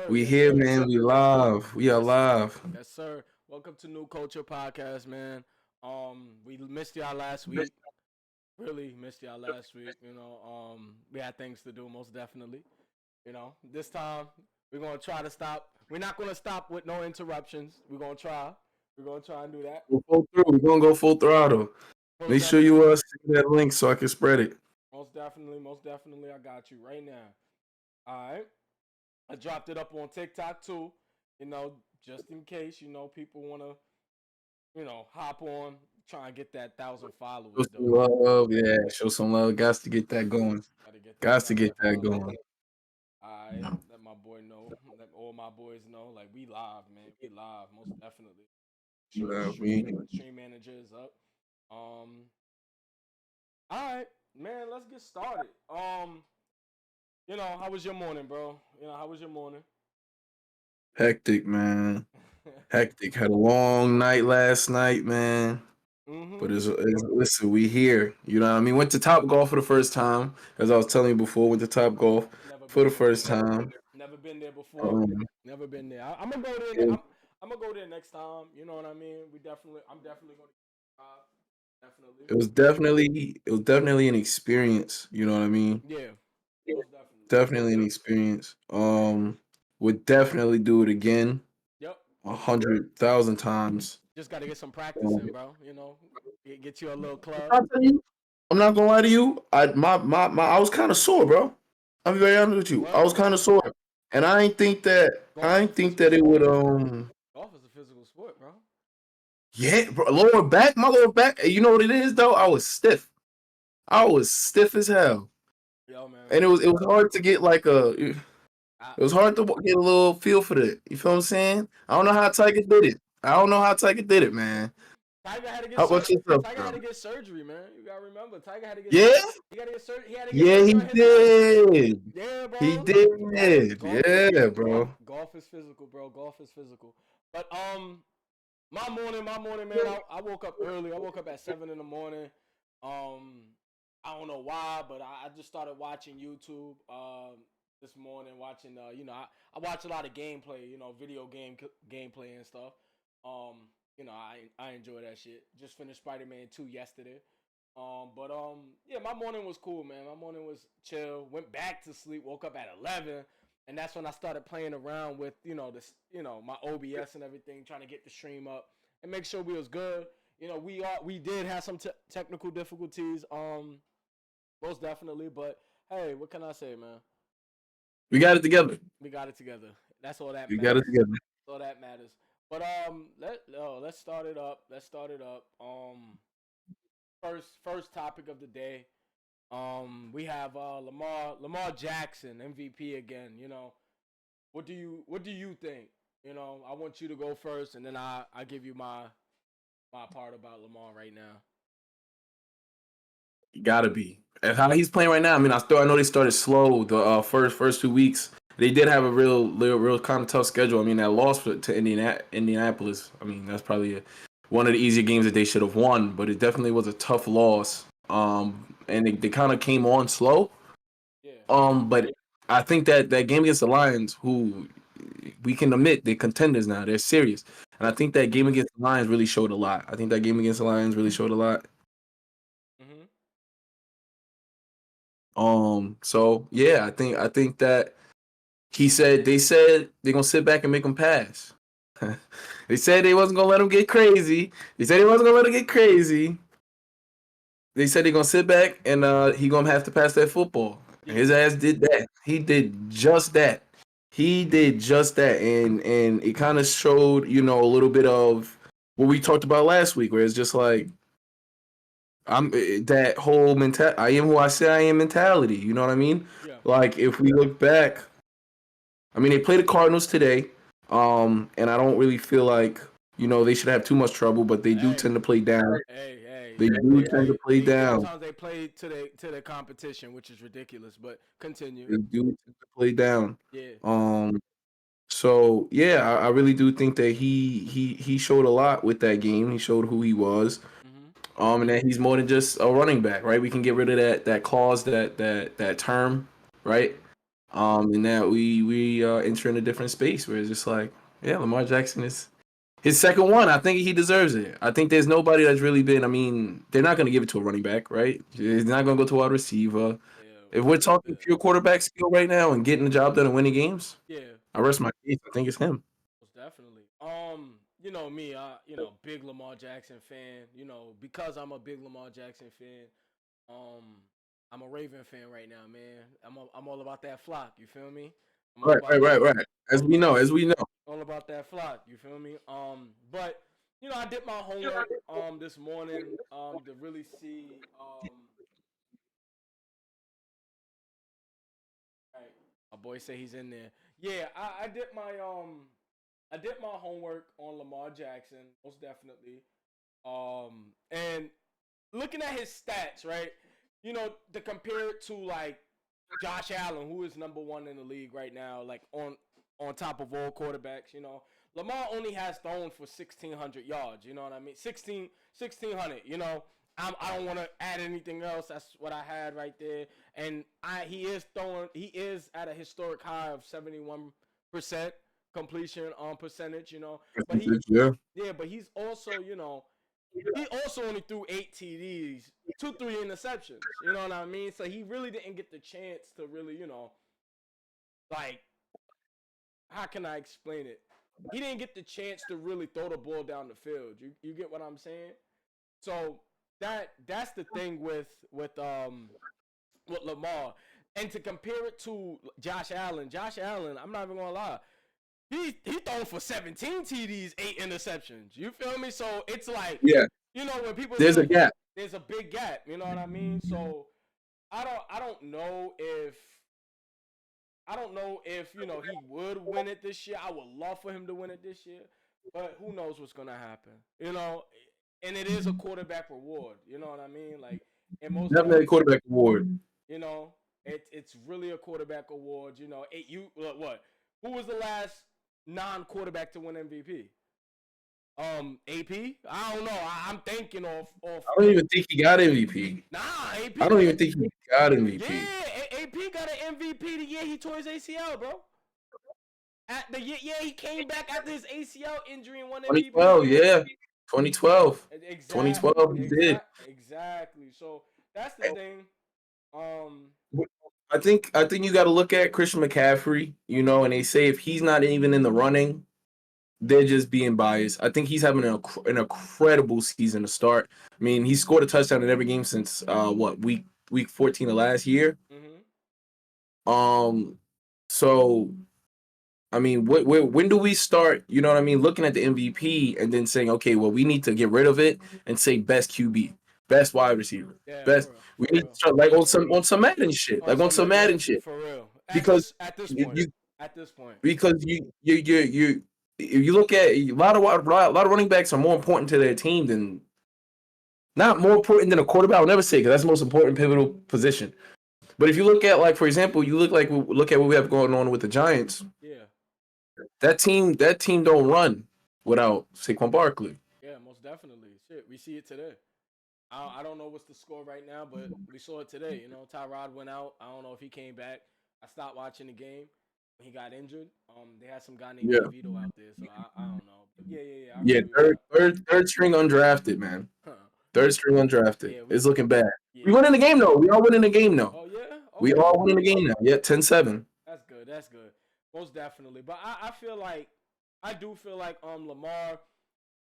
sir. We Yes, here, sir. man. We live. We are Yes, live. yes, sir. Welcome to New Culture Podcast, man. We missed y'all last week. Really missed y'all last week. We had things to do, most definitely. This time we're gonna try to stop. We're not gonna stop with no interruptions. We're gonna try. We're gonna try and do that. We'll full through. We're gonna go full throttle. Most Make sure definitely. you send that link so I can spread it. Most definitely. Most definitely. I got you right now. All right. I dropped it up on TikTok too. Just in case people wanna hop on, try and get that 1,000 Show followers some though. love. Yeah, show some love. Got to get that going. Gotta get that Got to get 1,000 that followers. going. Alright, let my boy know. Let all my boys know. Like we live, man. We live, most definitely. Sure the We stream manager is up. Um, alright, man, let's get started. How was your morning, bro? How was your morning? hectic, man. Hectic. Had a long night last night, man. mm-hmm. But listen, we here. You know what I mean? Went to Top Golf for the first time, as I was telling you before. Went to Top Golf Never for been the there. first time. Never been there before. Um, Never been there. I'm gonna go there. it, I'm gonna go there next time. You know what I mean? I'm definitely gonna. Definitely. it was definitely an experience. You know what I mean? Yeah. Most definitely. Definitely an experience. Would definitely do it again Yep. 100,000 times. Just got to get some practice Um, in, bro. Get you a little club. I'll tell you, I'm not gonna lie to you. I was kind of sore, bro. I'll be very honest with you. I What? was kind of sore, and I ain't think that Golf is a physical it would sport. Golf is a physical sport, bro. Yeah, bro, my lower back. You know what it is though? I was stiff. I was stiff as hell, Yo, man. and it was hard to get like I, it was hard to get a little feel for that. You feel what I'm saying? I don't know how Tiger did it. I don't know how Tiger did it, man. Tiger had to get How about yourself, Tiger had bro? to get surgery, man. You gotta remember, Tiger had to get Yeah, surgery. He got to get surgery. He had to get yeah, surgery he on his back. did. Yeah, He bro. did. Golf is Yeah, golf. bro. Golf is physical, bro. Golf is physical. But my morning, man. I woke up early. I woke up at 7 in the morning. Um, I don't know why, but I just started watching YouTube. This morning, watching. I watch a lot of gameplay. Video gameplay and stuff. I enjoy that shit. Just finished Spider-Man 2 yesterday. Yeah, my morning was cool, man. My morning was chill. Went back to sleep. Woke up at 11, and that's when I started playing around with my OBS and everything, trying to get the stream up and make sure we was good. We did have some technical difficulties, most definitely. But hey, what can I say, man? We got it together. We got it together. That's all that We got it matters. together. That's all that matters. But let's start it up. Let's start it up. First topic of the day. We have Lamar Jackson MVP again. What do you think? I want you to go first, and then I give you my part about Lamar right now. You gotta be. And how he's playing right now. I mean, I know they started slow the first 2 weeks. They did have a real kind of tough schedule. I mean, that loss to Indianapolis. I mean, that's probably one of the easier games that they should have won. But it definitely was a tough loss. And they kind of came on slow. Yeah. But I think that game against the Lions, who we can admit they're contenders now, they're serious. And I think that game against the Lions really showed a lot. I think that game against the Lions really showed a lot. Mhm. So yeah, I think that they said they're gonna sit back and make him pass. They said they wasn't gonna let him get crazy. They said they wasn't gonna let him get crazy. They said they're gonna sit back and he gonna have to pass that football. And Yeah. his ass did that. He did just that. He did just that, and it kind of showed a little bit of what we talked about last week, where it's just like that whole I am who I say I am mentality. You know what I mean? Yeah. Like if we look back, I mean they play the Cardinals today, and I don't really feel like they should have too much trouble, but they do Hey. tend to play down. Hey. They do tend to play down. Sometimes they play to the competition, which is ridiculous. But continue. They do tend to play down. Yeah. Um, so yeah, I really do think that he showed a lot with that game. He showed who he was. Mhm. And that he's more than just a running back, right? We can get rid of that clause, that term, right? And that we enter in a different space where it's just like, yeah, Lamar Jackson is his second one. I think he deserves it. I think there's nobody that's really been. I mean, they're not going to give it to a running back, right? He's not going to go to a wide receiver. Yeah, If we're talking pure quarterback skill right now and getting the job done and winning games, yeah, I rest my case. I think it's him. most definitely. You know me, big Lamar Jackson fan. You know, because I'm a big Lamar Jackson fan. Um, I'm a Raven fan right now, man. I'm all about that flock. You feel me? I'm all Right, about right, right, right. all about As we know. all about that flock. You feel me? But you know, I did my homework this morning to really see Right. My boy say he's in there. Yeah, I did my homework on Lamar Jackson, most definitely. And looking at his stats, right? You know, to compare it to like Josh Allen, who is number one in the league right now, like on top of all quarterbacks, you know. Lamar only has thrown for 1,600 yards, you know what I mean? 1,600, you know. I don't want to add anything else. That's what I had right there. And he is at a historic high of 71% completion on percentage, you know. But Yeah. but he's also, you know, he also only threw 8 TDs, 3 interceptions. You know what I mean? So he really didn't get the chance to really, you know, like, how can I explain it? He didn't get the chance to really throw the ball down the field. You get what I'm saying? So that's the thing with Lamar. And to compare it to Josh Allen, I'm not even gonna lie. He thrown for 17 TDs, 8 interceptions. You feel me? So it's like, Yeah. you know, when people There's a say gap. there's a big gap, you know what I mean? So I don't know if you know he would win it this year. I would love for him to win it this year, but who knows what's gonna happen? You know, and it is a quarterback reward. You know what I mean? Like, and most Definitely a definitely, quarterback award. you know, it's really a quarterback award. You know, what? Who was the last non-quarterback to win MVP? AP. I don't know. I'm thinking off. I don't even think he got MVP. Nah, AP I don't got even it. think he got MVP. Yeah, AP got an MVP the year he tore his ACL, bro. At the year, yeah, he came back after his ACL injury and won MVP. 2012, yeah. 2012. Exact, 2012, he did. exactly. So that's the thing. Um, I think you got to look at Christian McCaffrey, you know, and they say if he's not even in the running, they're just being biased. I think he's having an incredible season to start. I mean, he scored a touchdown in every game since week 14 of last year. mm-hmm. Um, so I mean, when do we start? You know what I mean? Looking at the MVP and then saying, okay, well, we need to get rid of it and say best QB, best wide receiver, Yeah, best. We need to start like on some Madden shit, like on some Madden shit, for real. because At this you, point, you at this point, because you if you look at a lot of running backs are more important to their team than not more important than a quarterback. I'll never say because that's the most important pivotal position. But if you look at like for example, look at what we have going on with the Giants. yeah, That team don't run without Saquon Barkley. yeah, most definitely. Shit, we see it today. I don't know what's the score right now, but we saw it today. You know, Tyrod went out. I don't know if he came back. I stopped watching the game when he got injured. They had some guy named Yeah, DeVito out there, so I don't know. But yeah. I yeah. feel you. Third string undrafted, man. Third string undrafted. Yeah, It's looking bad. We yeah. win in the game though. We all winning the game now. Oh yeah. We Okay. all winning the game now. Yeah, 10-7. That's good. That's good. Most definitely. But I feel like I do feel like Lamar.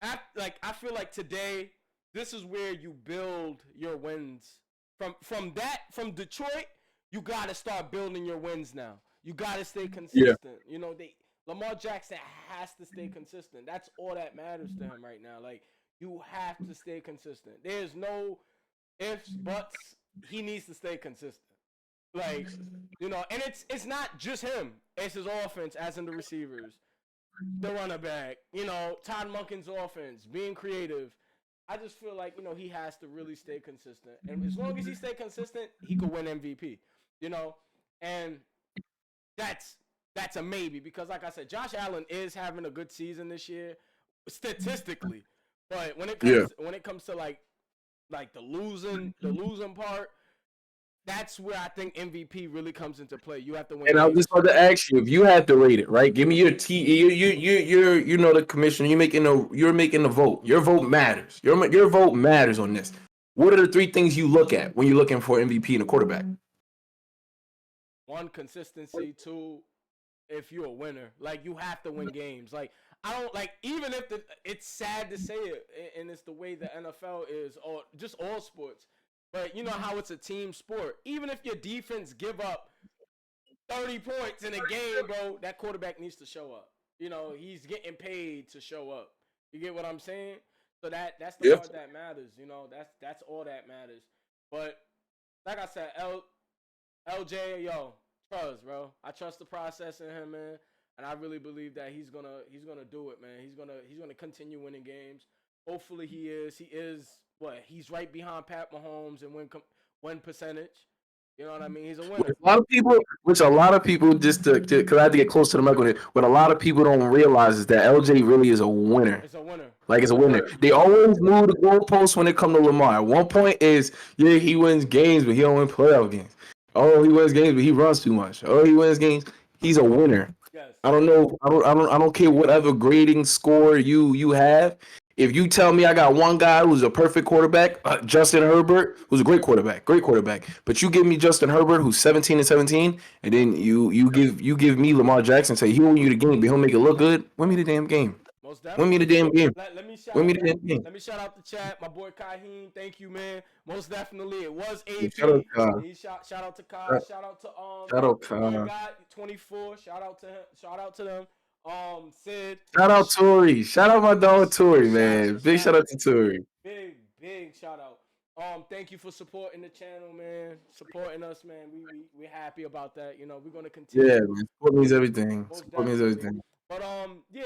I feel like today this is where you build your wins. From Detroit, you got to start building your wins now. You got to stay Yeah, consistent. You know, Lamar Jackson has to stay consistent. That's all that matters to him right now. Like, you have to stay consistent. There's no ifs, buts. He needs to stay consistent. Like, you know, and it's not just him. It's his offense, as in the receivers, the running back, you know, Todd Monken's offense, being creative. I just feel like, you know, he has to really stay consistent. And as long as he stay consistent, he could win MVP. You know? And that's a maybe because like I said, Josh Allen is having a good season this year statistically. But when it yeah. comes to like the losing part, that's where I think MVP really comes into play. You have to win And I was games. just about to ask you if you had to rate it, right? Give me your you know the commissioner. You're making the vote. Your vote matters. Your vote matters on this. What are the 3 things you look at when you're looking for MVP in a quarterback? 1, consistency. 2, if you're a winner, like you have to win games. Like I don't like even if it's sad to say it, and it's the way the NFL is, or just all sports. But you know how it's a team sport. Even if your defense give up 30 points in a game, bro, that quarterback needs to show up. You know, he's getting paid to show up. You get what I'm saying? So that's the Yep. part that matters. You know, that's all that matters. But like I said, LJ, yo, trust, bro. I trust the process in him, man, and I really believe that he's gonna do it, man. He's gonna continue winning games. Hopefully, he is. He is what? He's right behind Pat Mahomes and win percentage. You know what I mean? He's a winner. Which a lot of people just because I had to get close to the mic with it. What a lot of people don't realize is that LJ really is a winner. It's a winner. Like it's a winner. They always move the goalposts when it comes to Lamar. At one point is he wins games, but he don't win playoff games. Oh, he wins games, but he runs too much. Oh, he wins games. He's a winner. Yes. I don't know. I don't care whatever grading score you have. If you tell me I got one guy who's a perfect quarterback, Justin Herbert, who's a great quarterback, but you give me Justin Herbert, who's 17-17, and then you give me Lamar Jackson, say he'll win you the game, but he'll make it look good. Win me the damn game. Most Win me definitely. the damn game. Let me shout Win me out. the damn game. Let me shout out the chat. My boy Kaheem, thank you, man. Most definitely, it was AP. Shout out Kai. Shout out to Kai. Shout out to Shout out Kai. God 24. Shout out to him. Shout out to them. Sid. Shout out Tori. Shout out my dog Tori, man. Big shout out to Tori. Big shout out. Thank you for supporting the channel, man. Supporting us, man. We're happy about that. You know, we're gonna continue. Yeah, man. Support means everything. Support means everything. But yeah,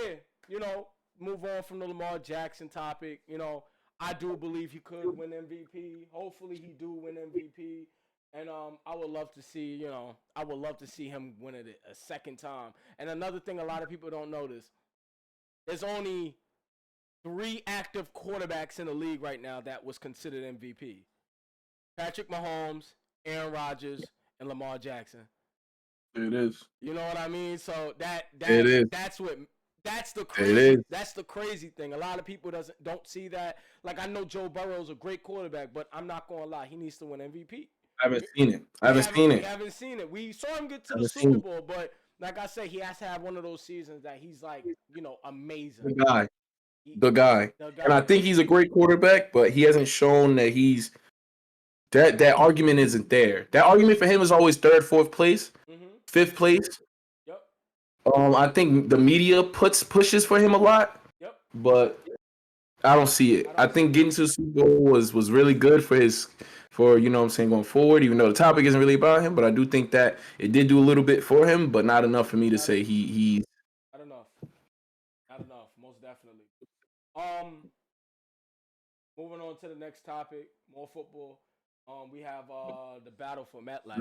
you know, move on from the Lamar Jackson topic. You know, I do believe he could win MVP. Hopefully, he do win MVP. And I would love to see, you know, him win it a second time. And another thing a lot of people don't notice, there's only 3 active quarterbacks in the league right now that was considered MVP. Patrick Mahomes, Aaron Rodgers, and Lamar Jackson. It is. You know what I mean? So it is. That's the crazy thing. A lot of people don't see that. Like, I know Joe Burrow's a great quarterback, but I'm not gonna lie, he needs to win MVP. I haven't seen it. We haven't seen it. We saw him get to the Super Bowl, but like I said, he has to have one of those seasons that he's like, you know, amazing. The guy. And I think he's a great quarterback, but he hasn't shown that he's that argument isn't there. That argument for him is always 3rd, 4th place, 5th place. Yep. I think the media pushes for him a lot. Yep. But I don't see it. I think getting to the Super Bowl was really good for you know what I'm saying, going forward, even though the topic isn't really about him, but I do think that it did do a little bit for him, but not enough for me to say he's not enough, most definitely. Moving on to the next topic, more football. We have the battle for MetLife.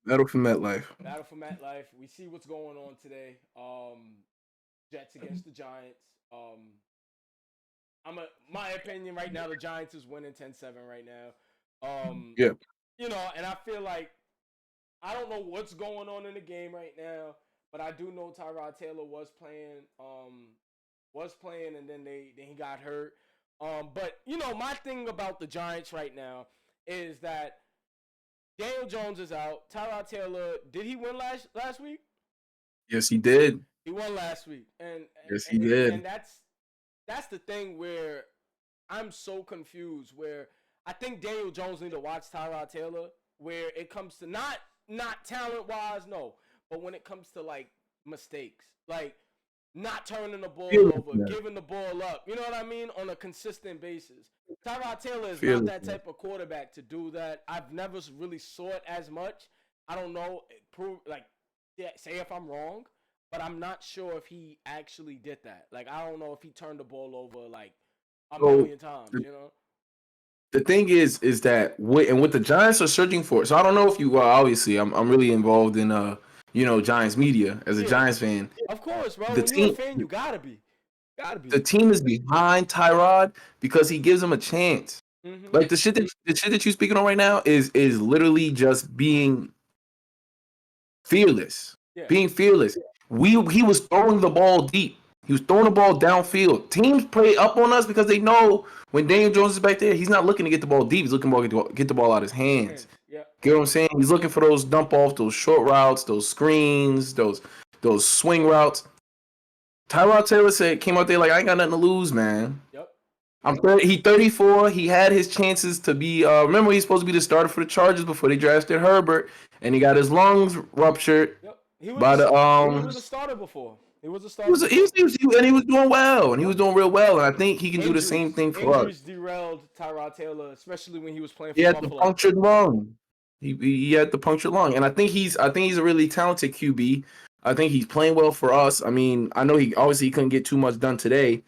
Battle for MetLife. We see what's going on today. Jets against the Giants. My opinion right now, the Giants is winning 10-7 right now. Yeah. You know, and I feel like I don't know what's going on in the game right now, but I do know Tyrod Taylor was playing, and then he got hurt. But you know, my thing about the Giants right now is that Daniel Jones is out. Tyrod Taylor, did he win last week? Yes, he did. He won last week, and yes, he did. And that's the thing where I'm so confused. Where I think Daniel Jones need to watch Tyrod Taylor. Where it comes to not talent wise, no, but when it comes to like mistakes, like not turning the ball over, giving the ball up, you know what I mean, on a consistent basis. Tyrod Taylor is not that type of quarterback to do that. I've never really saw it as much. I don't know, say if I'm wrong, but I'm not sure if he actually did that. Like, I don't know if he turned the ball over like a million times, you know. The thing is that what the Giants are searching for. So I don't know if you obviously I'm really involved in Giants media as a Giants fan. Of course, bro. When you're a fan, you gotta be. The team is behind Tyrod because he gives them a chance. Mm-hmm. Like the shit that you speaking on right now is literally just being fearless. Yeah. Being fearless. He was throwing the ball deep. He was throwing the ball downfield. Teams play up on us because they know when Daniel Jones is back there, he's not looking to get the ball deep. He's looking to get the ball out of his hands. Yeah. Get what I'm saying? He's looking for those dump off, those short routes, those screens, those swing routes. Tyrod Taylor came out there like, I ain't got nothing to lose, man. Yep. He 34. He had his chances to be. Remember, he's supposed to be the starter for the Chargers before they drafted Herbert, and he got his lungs ruptured Yep. He by the was a starter before. He was a starter. and he was doing well, and he was doing real well, and I think he can do the same thing for us. Injuries derailed Tyrod Taylor, especially when he was playing for He had Buffalo. the punctured lung. He had the punctured lung, and I think he's a really talented QB. I think he's playing well for us. I mean, I know he obviously couldn't get too much done today,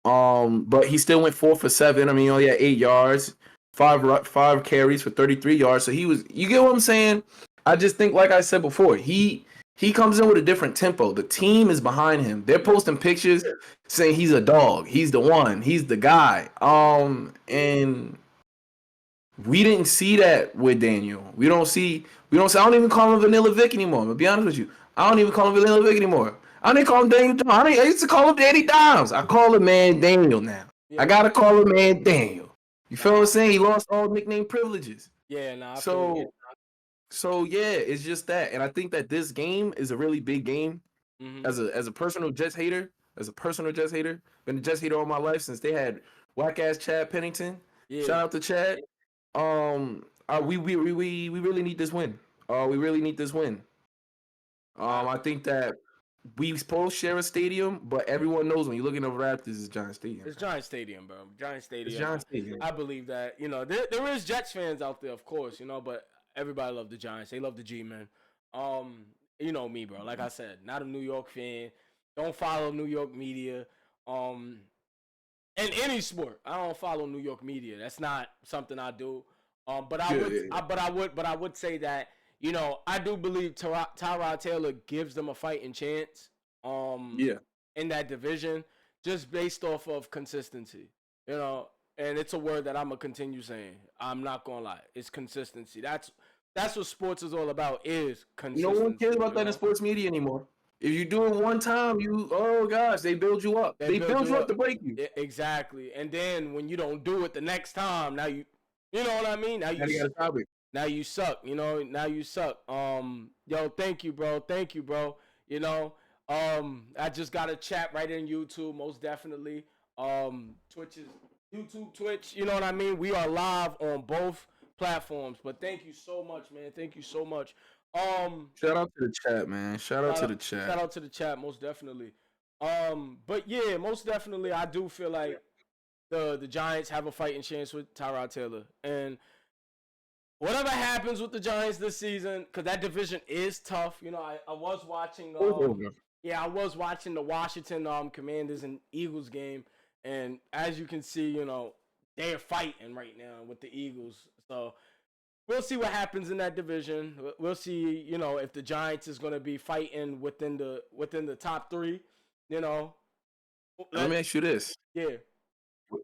but he still went 4 for 7. I mean, he only had 8 yards, five carries for 33 yards. So he was. You get what I'm saying? I just think, like I said before, he comes in with a different tempo. The team is behind him. They're posting pictures saying he's a dog. He's the one. He's the guy. And we didn't see that with Daniel. We don't see. I don't even call him Vanilla Vic anymore. I'm gonna be honest with you. I don't even call him Vanilla Vic anymore. I didn't call him Daniel Jones. I used to call him Danny Dimes. I call him Man Daniel now. Yeah. I gotta call him Man Daniel. You feel what I'm saying? He lost all nickname privileges. Yeah, nah. So yeah, it's just that, and I think that this game is a really big game. Mm-hmm. As a personal Jets hater, been a Jets hater all my life since they had whack ass Chad Pennington. Yeah. Shout out to Chad. We really need this win. We really need this win. I think that we both share a stadium, but everyone knows when you look at the Raptors, it's Giant Stadium. It's Giant Stadium, bro. Giant Stadium. It's Giant Stadium. I believe that. You know, there is Jets fans out there, of course. You know, but everybody love the Giants. They love the G, man. You know me, bro. Like I said, not a New York fan. Don't follow New York media. In any sport, I don't follow New York media. That's not something I do. But I would say that, you know, I do believe Tyrod Taylor gives them a fighting chance. In that division, just based off of consistency, you know, and it's a word that I'm gonna continue saying. I'm not gonna lie, it's consistency. That's what sports is all about. Is consistency. No one cares about that in sports media anymore. If you do it one time, they build you up. They build you up to break you. Exactly. And then when you don't do it the next time, now you know what I mean? Now you suck. You know, now you suck. Yo, thank you, bro. You know, I just got a chat right in YouTube, most definitely. Twitch, you know what I mean? We are live on both platforms, but thank you so much, man. Thank you so much. Shout out to the chat, man. Shout out to the chat, most definitely. But yeah, most definitely, I do feel like the Giants have a fighting chance with Tyrod Taylor, and whatever happens with the Giants this season, because that division is tough. You know, I was watching. I was watching the Washington Commanders and Eagles game, and as you can see, you know, they're fighting right now with the Eagles. So we'll see what happens in that division. We'll see, you know, if the Giants is going to be fighting within the top 3. You know. Let me ask you this. Yeah.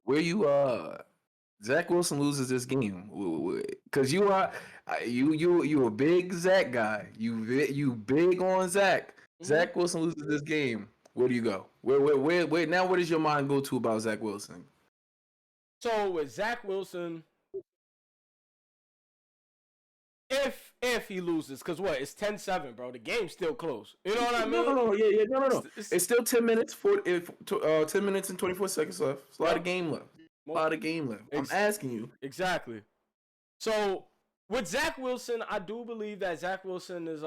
Where you Zach Wilson loses this game because you a big Zach guy. You big on Zach. Mm-hmm. Zach Wilson loses this game. Where do you go? Where now? Where does your mind go to about Zach Wilson? So with Zach Wilson, if he loses, because what, it's 10-7, bro. The game's still close. You know what I mean? No. It's still 10 minutes 10 minutes and 24 seconds left. It's a lot of game left. I'm asking you. Exactly. So with Zach Wilson, I do believe that Zach Wilson is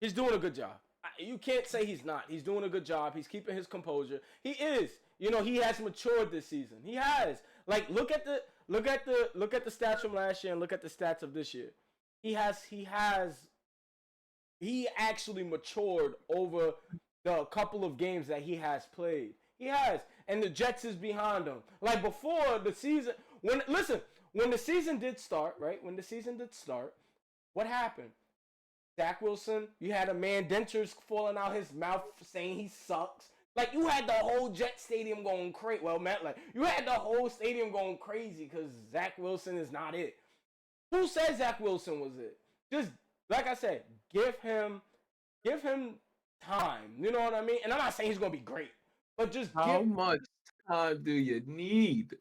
he's doing a good job. You can't say he's not. He's doing a good job. He's keeping his composure. He is. You know, he has matured this season. He has. Like, look at the stats from last year and look at the stats of this year. He actually matured over the couple of games that he has played. He has. And the Jets is behind him. Like, before the season, when the season did start, right? What happened? Zach Wilson, you had a man dentures falling out his mouth saying he sucks. Like, you had the whole Jet Stadium going crazy. Well, MetLife. You had the whole stadium going crazy because Zach Wilson is not it. Who said Zach Wilson was it? Just, like I said, give him time. You know what I mean? And I'm not saying he's going to be great. But just How much time do you need?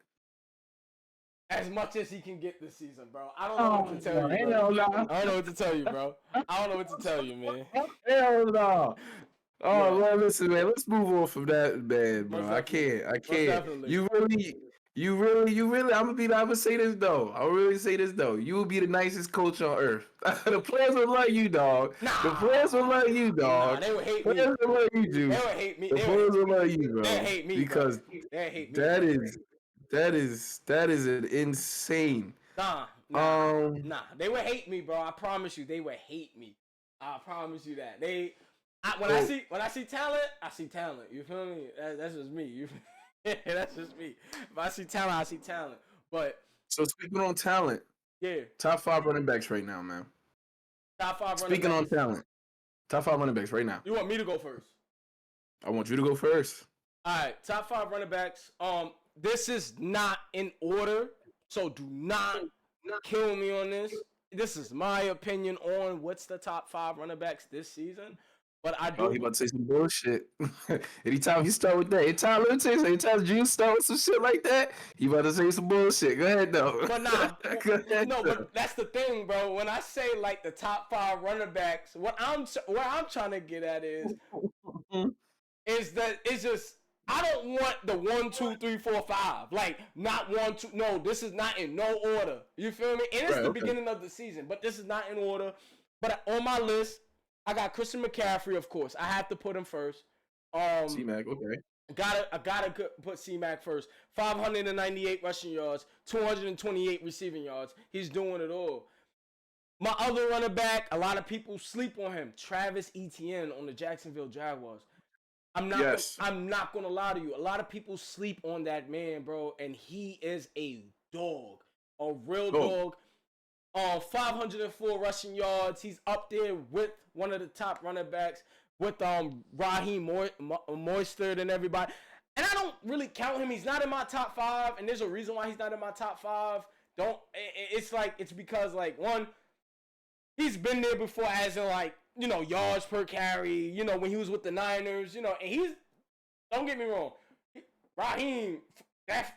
as much as he can get this season, bro. I don't know what to tell you, bro. I don't know what to tell you, bro. I don't know what to tell you, man. Hell no. Oh, Yeah. well, listen, man. Let's move on from that, man, bro. Most I definitely. can't. Definitely. You really. I'm gonna say this though. I'll really say this though. You will be the nicest coach on earth. The players will love you, dog. Nah. The players will love you, dog. Nah, they would hate Players me. will love you, dude. They would hate me. The players will love you, bro. They hate me, because bro. They hate me. that is an insane. Nah. They would hate me, bro. I promise you, they would hate me. I promise you that. When I see talent, I see talent. You feel me? That's just me. That's just me. If I see talent, I see talent. But so speaking on talent, yeah, top 5 running backs right now, man. Top 5 running backs. Speaking on talent, top 5 running backs right now. You want me to go first? I want you to go first. All right, top 5 running backs. This is not in order, so do not kill me on this. This is my opinion on what's the top 5 running backs this season. But I do. Oh, he about to say some bullshit. Anytime you start with that, anytime Juice start with some shit like that, he about to say some bullshit. Go ahead, though. But nah, but that's the thing, bro. When I say like the top 5 running backs, what I'm trying to get at is that it's just I don't want the 1, 2, 3, 4, 5. Like not 1, 2. No, this is not in no order. You feel me? And it's the beginning of the season, but this is not in order. But on my list, I got Christian McCaffrey, of course. I have to put him first. C-Mac, okay. I gotta put C-Mac first. 598 rushing yards, 228 receiving yards. He's doing it all. My other running back, a lot of people sleep on him. Travis Etienne on the Jacksonville Jaguars. I'm not gonna lie to you. A lot of people sleep on that man, bro, and he is a dog, a real dog. 504 rushing yards. He's up there with one of the top running backs with Raheem Mostert and everybody. And I don't really count him. He's not in my top 5, and there's a reason why he's not in my top 5. It's because like one, he's been there before as in like, you know, yards per carry, you know, when he was with the Niners, you know, and don't get me wrong, Raheem,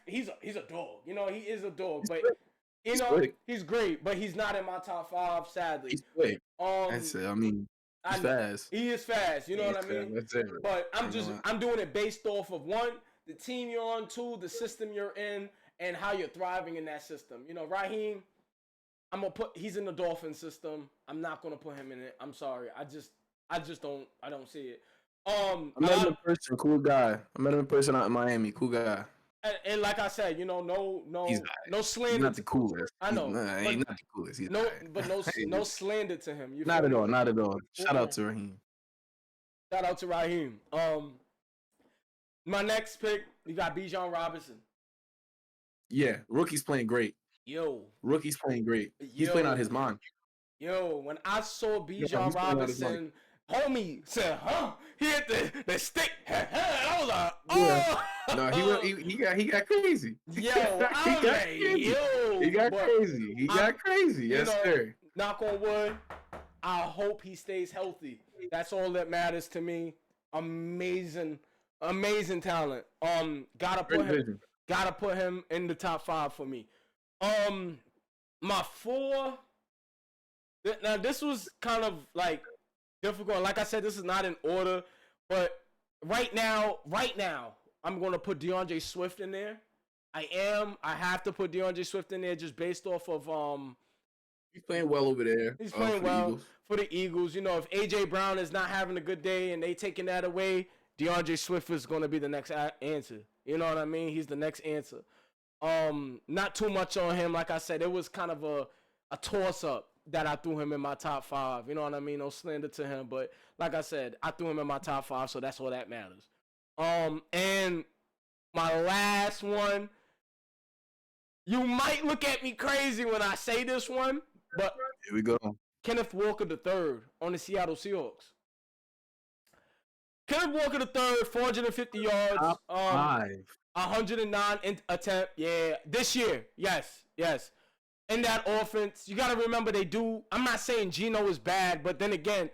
he's a dog, you know, he is a dog, but he's great, but he's not in my top 5, sadly. He's quick. He's fast. He is fast, you know what I mean? That's it. But I'm doing it based off of 1, the team you're on, 2, the system you're in, and how you're thriving in that system. You know, Raheem, he's in the Dolphin system. I'm not gonna put him in it. I'm sorry. I just don't see it. I met him in person, cool guy. I met him in person out in Miami, cool guy. And like I said, you know, no slander. He's not the coolest. I know. He's not the coolest. No slander to him. Not at all. Shout out to Raheem. My next pick, you got Bijan Robinson. Yeah, rookie's playing great. Rookie's playing great. He's playing out his mind. When I saw Bijan Robinson, homie said, "Huh?" He hit the stick. I was like, "Oh." Yeah. No, he got crazy. He got crazy. He got crazy. Yes, sir. Knock on wood. I hope he stays healthy. That's all that matters to me. Amazing talent. Gotta put him in the top 5 for me. My 4. Now this was kind of like difficult. Like I said, this is not in order, but right now, I'm gonna put DeAndre Swift in there. I have to put DeAndre Swift in there just based off of He's playing well over there. He's playing well for the Eagles. You know, if AJ Brown is not having a good day and they taking that away, DeAndre Swift is gonna be the next answer. You know what I mean? He's the next answer. Not too much on him. Like I said, it was kind of a toss up that I threw him in my top 5. You know what I mean? No slander to him, but like I said, I threw him in my top 5, so that's all that matters. And my last one, you might look at me crazy when I say this one, but here we go. Kenneth Walker III on the Seattle Seahawks. Kenneth Walker the third, 450 yards, Top 5. 109 attempt. Yeah, this year. Yes. In that offense, you got to remember they do. I'm not saying Geno is bad, but then again,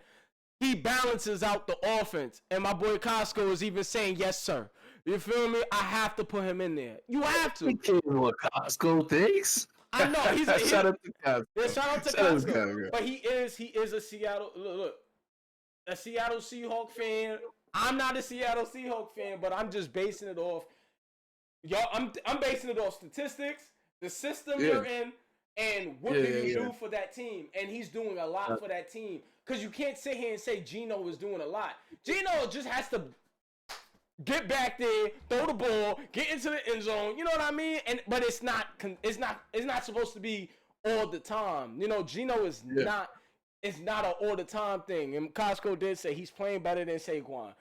he balances out the offense. And my boy Costco is even saying, yes, sir. You feel me? I have to put him in there. You have to. What Costco thinks. I know he's shout out to Costco. Yeah, shout out to Shout out to Costco. Costco. But he is a Seattle look, a Seattle Seahawk fan. I'm not a Seattle Seahawk fan, but I'm just basing it off. Y'all, I'm basing it off statistics, the system you're in, and what did he do for that team? And he's doing a lot for that team. Because you can't sit here and say Geno is doing a lot. Geno just has to get back there, throw the ball, get into the end zone. You know what I mean? But it's not supposed to be all the time. You know, Geno is not. It's not an all the time thing. And Costco did say he's playing better than Saquon.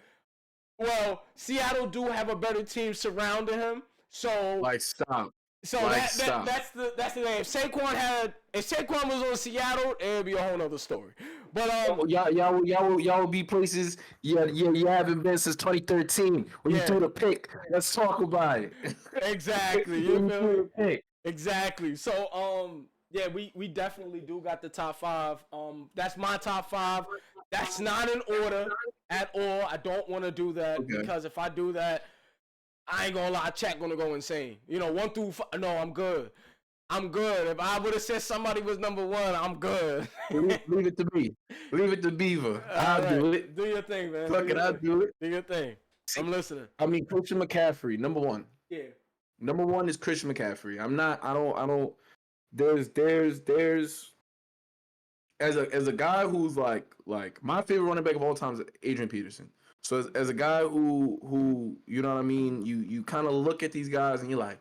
Well, Seattle do have a better team surrounding him. So stop. So that's the thing. If Saquon was on Seattle, it would be a whole nother story. But y'all will be places you haven't been since 2013 when you threw the pick. Let's talk about it. Exactly. You feel me? Exactly. So we definitely do got the top 5. That's my top 5. That's not in order at all. I don't want to do that because if I do that, I ain't gonna lie, chat gonna go insane. 1 through 5. No, I'm good. If I would have said somebody was number 1, I'm good. Leave it to me. Leave it to Beaver. I'll do it. Do your thing, man. Fuck it, I'll do it. Do your thing. I'm listening. I mean, Christian McCaffrey, number 1. Yeah. Number 1 is Christian McCaffrey. I don't. There's. As a guy who's like my favorite running back of all time is Adrian Peterson. So as a guy who you know what I mean, you kind of look at these guys and you're like,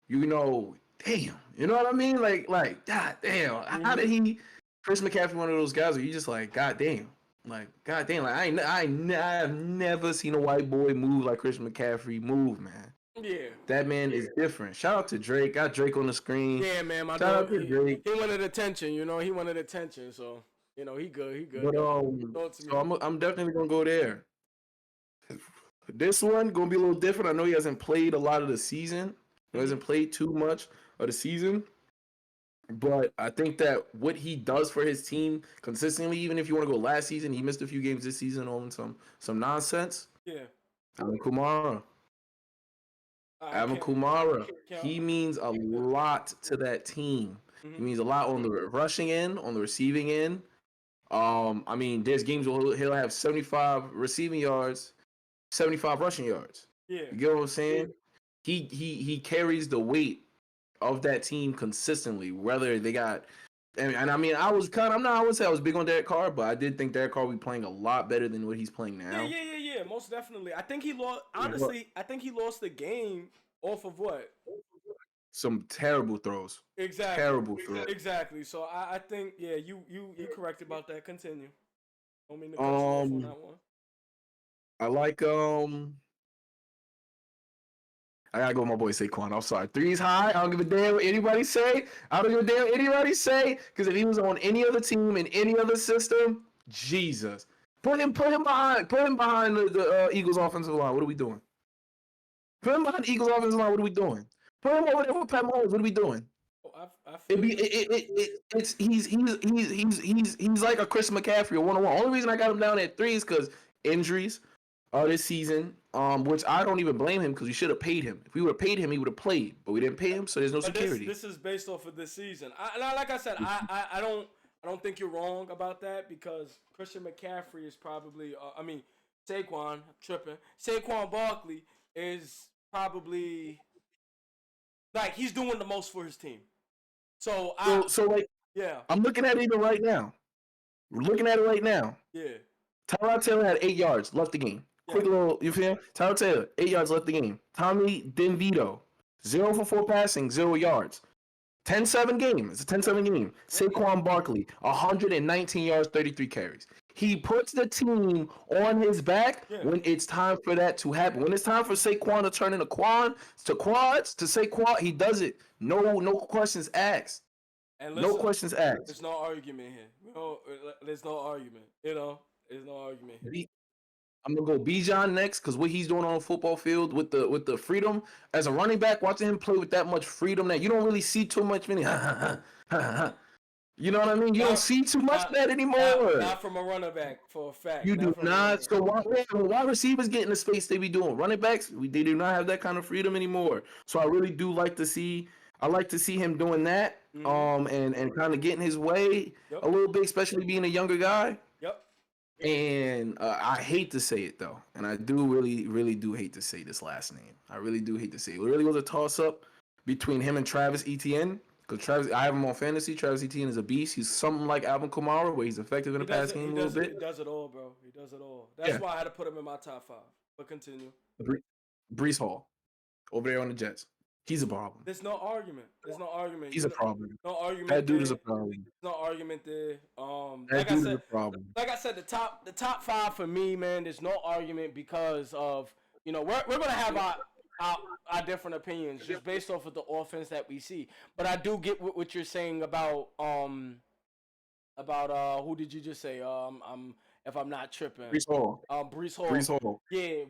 damn, you know what I mean, like god damn, how did he? Chris McCaffrey, one of those guys where you just like god damn, like I've never seen a white boy move like Chris McCaffrey move, man. Yeah, that man is different. Shout out to Drake. Got Drake on the screen. Yeah, man, my dog. He wanted attention. He wanted attention. So he good. But so I'm definitely gonna go there. This one gonna be a little different. I know he hasn't played a lot of the season. He hasn't played too much of the season. But I think that what he does for his team consistently, even if you want to go last season, he missed a few games this season on some nonsense. Yeah. Alvin Kamara. He means a lot to that team. Mm-hmm. He means a lot on the rushing end, on the receiving end. I mean, there's games where he'll have 75 receiving yards, 75 rushing yards. Yeah. You get what I'm saying? He carries the weight of that team consistently, whether they got and I mean I wouldn't say I was big on Derek Carr, but I did think Derek Carr will be playing a lot better than what he's playing now. Yeah, most definitely. I think he lost I think he lost the game off of what? Some terrible throws. Exactly. Terrible throws. Exactly. So I think you correct about that. Continue. Don't mean to cut you off on that one. I like I gotta go with my boy Saquon. I'm sorry. 3's high. I don't give a damn what anybody say. Because if he was on any other team in any other system, Jesus. Put him behind the Eagles offensive line. What are we doing? Put him behind the Eagles offensive line. What are we doing? Put him over there with Pat Mahomes. What are we doing? He's like a Chris McCaffrey, a 1-on-1. Only reason I got him down at 3 is because injuries this season, which I don't even blame him because we should have paid him. If we would have paid him, he would have played, but we didn't pay him, so there's no security. This is based off of this season. Like I said, I don't think you're wrong about that because Christian McCaffrey is probably Saquon Barkley is probably like he's doing the most for his team. So I'm looking at it even right now. We're looking at it right now. Yeah. Tyrod Taylor had 8 yards left the game. Quick little, you feel me? Tyrod Taylor, 8 yards left the game. Tommy DeVito, 0 for 4 passing, 0 yards. 10-7 game. It's a 10-7 game. Saquon Barkley, 119 yards, 33 carries. He puts the team on his back when it's time for that to happen. When it's time for Saquon to turn into quads, to Saquon, he does it. No questions asked. And listen, no questions asked. There's no argument here. There's no argument. There's no argument here. I'm gonna go Bijan next because what he's doing on the football field with the freedom as a running back, watching him play with that much freedom that you don't really see too much. Many, you know what I mean? You don't see too much of that anymore. Not from a running back for a fact. You not do from not. So why receivers get in the space they be doing? Running backs, they do not have that kind of freedom anymore. So I really do like to see. I like to see him doing that. And kind of getting his way a little bit, especially being a younger guy. Yep. And I hate to say it though, and I do really do hate to say this last name. I really do hate to say it. It really was a toss up between him and Travis Etienne. Because I have him on fantasy. Travis Etienne is a beast. He's something like Alvin Kamara, where he's effective in the pass game a little bit. He does it all, bro. He does it all. That's why I had to put him in my top 5. But continue. Brees Hall, over there on the Jets. He's a problem. There's no argument. He's a problem. No argument. That dude is a problem. No argument there. That dude is a problem. Like I said, the top 5 for me, man. There's no argument because of we're gonna have our different opinions just based off of the offense that we see. But I do get what you're saying about who did you just say? If I'm not tripping. Brees Hall. Brees Hall. Brees Hall. Yeah,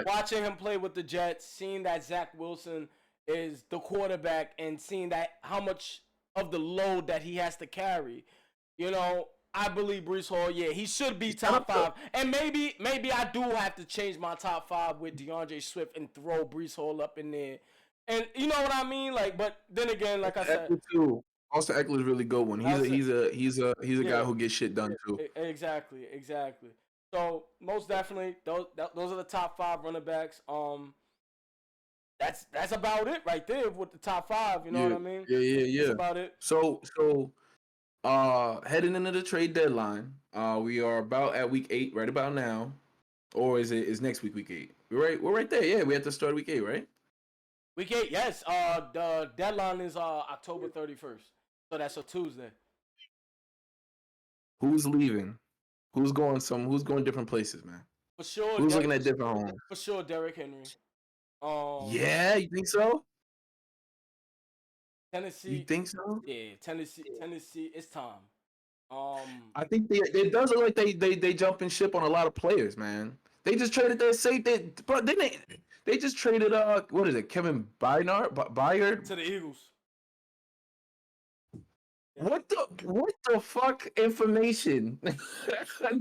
watching him play with the Jets, seeing that Zach Wilson is the quarterback and seeing that how much of the load that he has to carry. I believe Brees Hall, he should be top 5. And maybe I do have to change my top 5 with DeAndre Swift and throw Brees Hall up in there. And you know what I mean? But then again, like I said, Austin Eckler is really good one. He's a guy who gets shit done too. Exactly. So most definitely, those are the top 5 running backs. That's about it right there with the top 5. You know what I mean? Yeah. That's about it. So heading into the trade deadline, we are about at week 8 right about now, or is next week 8? We're right there. Yeah, we have to start week 8, right? Week 8, yes. The deadline is October 31st. So that's a Tuesday. Who's leaving? Who's going different places, man? For sure. Who's looking at different homes? For sure, Derrick Henry. Yeah, you think so? Tennessee. You think so? Yeah, Tennessee. It's time. I think it does look like they jumping ship on a lot of players, man. They just traded their safety, but they just traded what is it, Kevin Byard to the Eagles. What the fuck information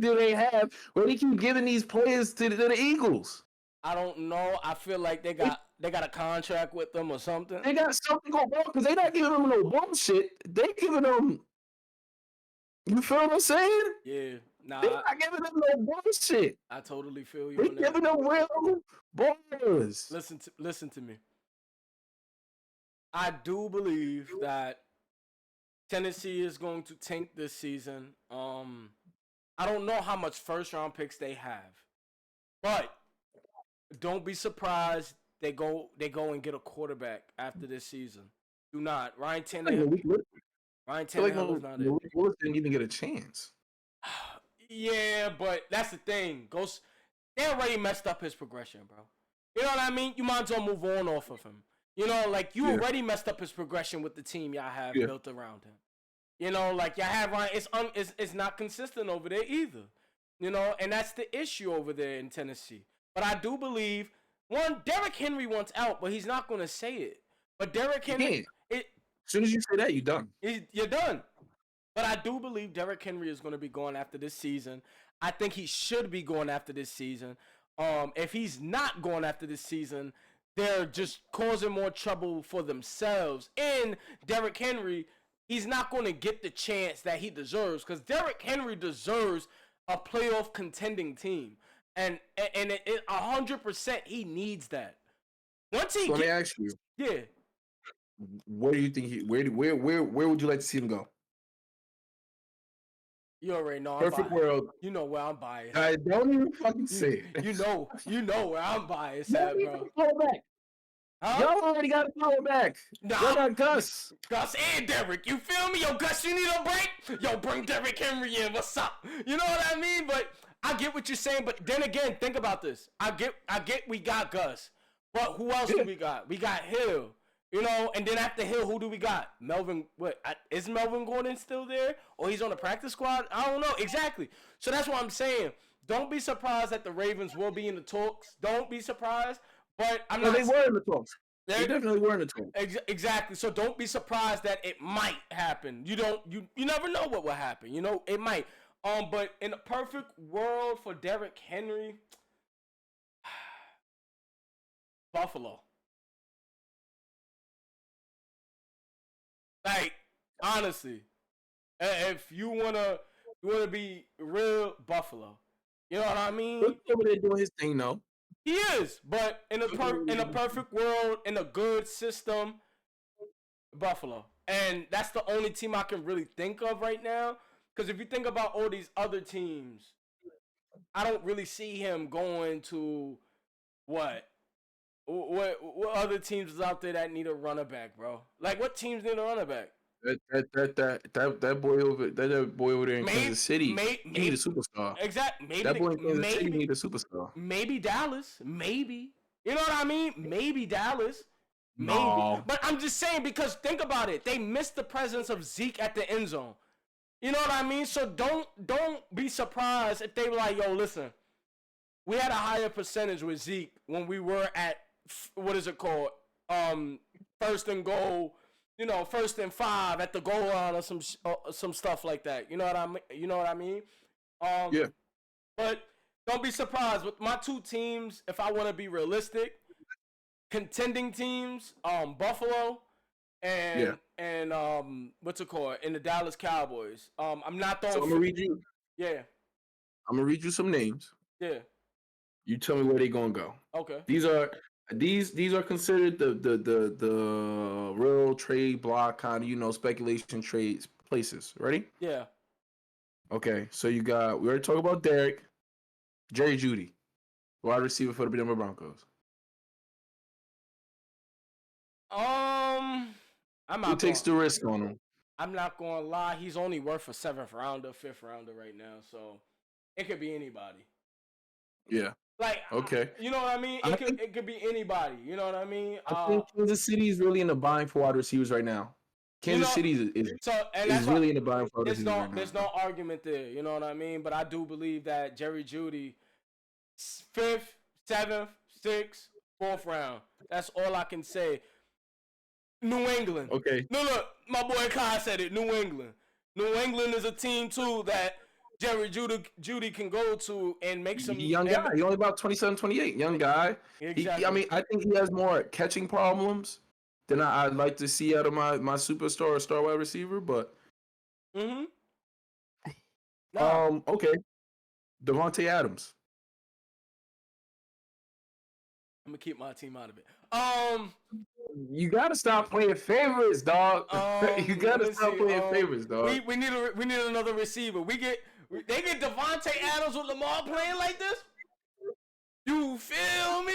do they have where they keep giving these players to the Eagles? I don't know. I feel like they got a contract with them or something. They got something going on because they're not giving them no bullshit. They giving them. You feel what I'm saying? Yeah. Nah. They're not giving them no bullshit. I totally feel you. They're giving them real ballers. Listen to me. I do believe that Tennessee is going to tank this season. I don't know how much first round picks they have, but don't be surprised they go and get a quarterback after this season. Do not. Ryan Tannehill is not it. Willis didn't even get a chance. Yeah, but that's the thing. They already messed up his progression, bro. You know what I mean? You might as well move on off of him. You already messed up his progression with the team y'all have built around him. Y'all have Ryan. It's not consistent over there either. And that's the issue over there in Tennessee. But I do believe, Derrick Henry wants out, but he's not going to say it. But Derrick Henry... As soon as you say that, you're done. You're done. But I do believe Derrick Henry is going to be going after this season. I think he should be going after this season. If he's not going after this season, they're just causing more trouble for themselves. And Derrick Henry, he's not going to get the chance that he deserves because Derrick Henry deserves a playoff contending team. And 100% he needs that. Let me ask you. Yeah. Where do you think where would you like to see him go? You already know. Perfect world. You know where I'm biased. I don't even fucking say it. You know where I'm biased at, bro. Huh? Y'all already got a power back. Nah, y'all got Gus. Gus and Derrick. You feel me? Yo, Gus, you need a break? Yo, bring Derrick Henry in. What's up? You know what I mean? But I get what you're saying. But then again, think about this. I get we got Gus. But who else do we got? We got Hill. And then after Hill, who do we got? Melvin. Is Melvin Gordon still there? Or he's on the practice squad? I don't know. Exactly. So that's what I'm saying. don't be surprised that the Ravens will be in the talks. Don't be surprised. But I'm No, not. they were in the talks. They definitely were in the talks. Exactly. So don't be surprised that it might happen. You never know what will happen. You know, it might. But in a perfect world for Derrick Henry, Buffalo. Like, honestly, if you wanna be real, Buffalo. You know what I mean? Look over there doing his thing, though. He is, but in a perfect world, in a good system, Buffalo, and that's the only team I can really think of right now. Because if you think about all these other teams, I don't really see him going to what what other teams is out there that need a running back, bro? Like, what teams need a running back? That boy over there in Kansas City, he need a superstar. Exactly. That boy in Kansas City need a superstar. Maybe Dallas. Maybe. You know what I mean? Maybe Dallas. Maybe. No. But I'm just saying, because think about it. They missed the presence of Zeke at the end zone. You know what I mean? So don't be surprised if they were like, yo, listen, we had a higher percentage with Zeke when we were at, what is it called? First and goal, first and 5 at the goal line or some stuff like that. You know what I mean? Yeah. But don't be surprised with my two teams. If I want to be realistic, contending teams, Buffalo and what's it called? And the Dallas Cowboys. I'm not throwing. So I'm gonna read you. Yeah. I'm gonna read you some names. Yeah. You tell me where they gonna go. Okay. These are considered the real trade block kind of speculation trades places. Ready? Yeah. Okay. So we already talked about Derek, Jerry Jeudy, wide receiver for the Denver Broncos. Who takes the risk on him? I'm not gonna lie, he's only worth a 7th rounder, 5th rounder right now, so it could be anybody. Yeah. Like, okay, you know what I mean? It could be anybody. You know what I mean? I think Kansas City is really in the bind for wide receivers right now. Kansas City is really in the bind for wide receivers right now. There's no argument there. You know what I mean? But I do believe that Jerry Jeudy, 5th, 7th, 6th, 4th round. That's all I can say. New England. Okay. No, look, my boy Kai said it. New England. New England is a team too that Jerry Jeudy can go to and make some young guy. He's only about 27, 28. Young guy. Exactly. I think he has more catching problems than I'd like to see out of my superstar or star wide receiver. But okay. Devontae Adams. I'm gonna keep my team out of it. You gotta stop playing favorites, dog. You gotta stop playing favorites, dog. We need another receiver. They get Devontae Adams with Lamar playing like this. You feel me?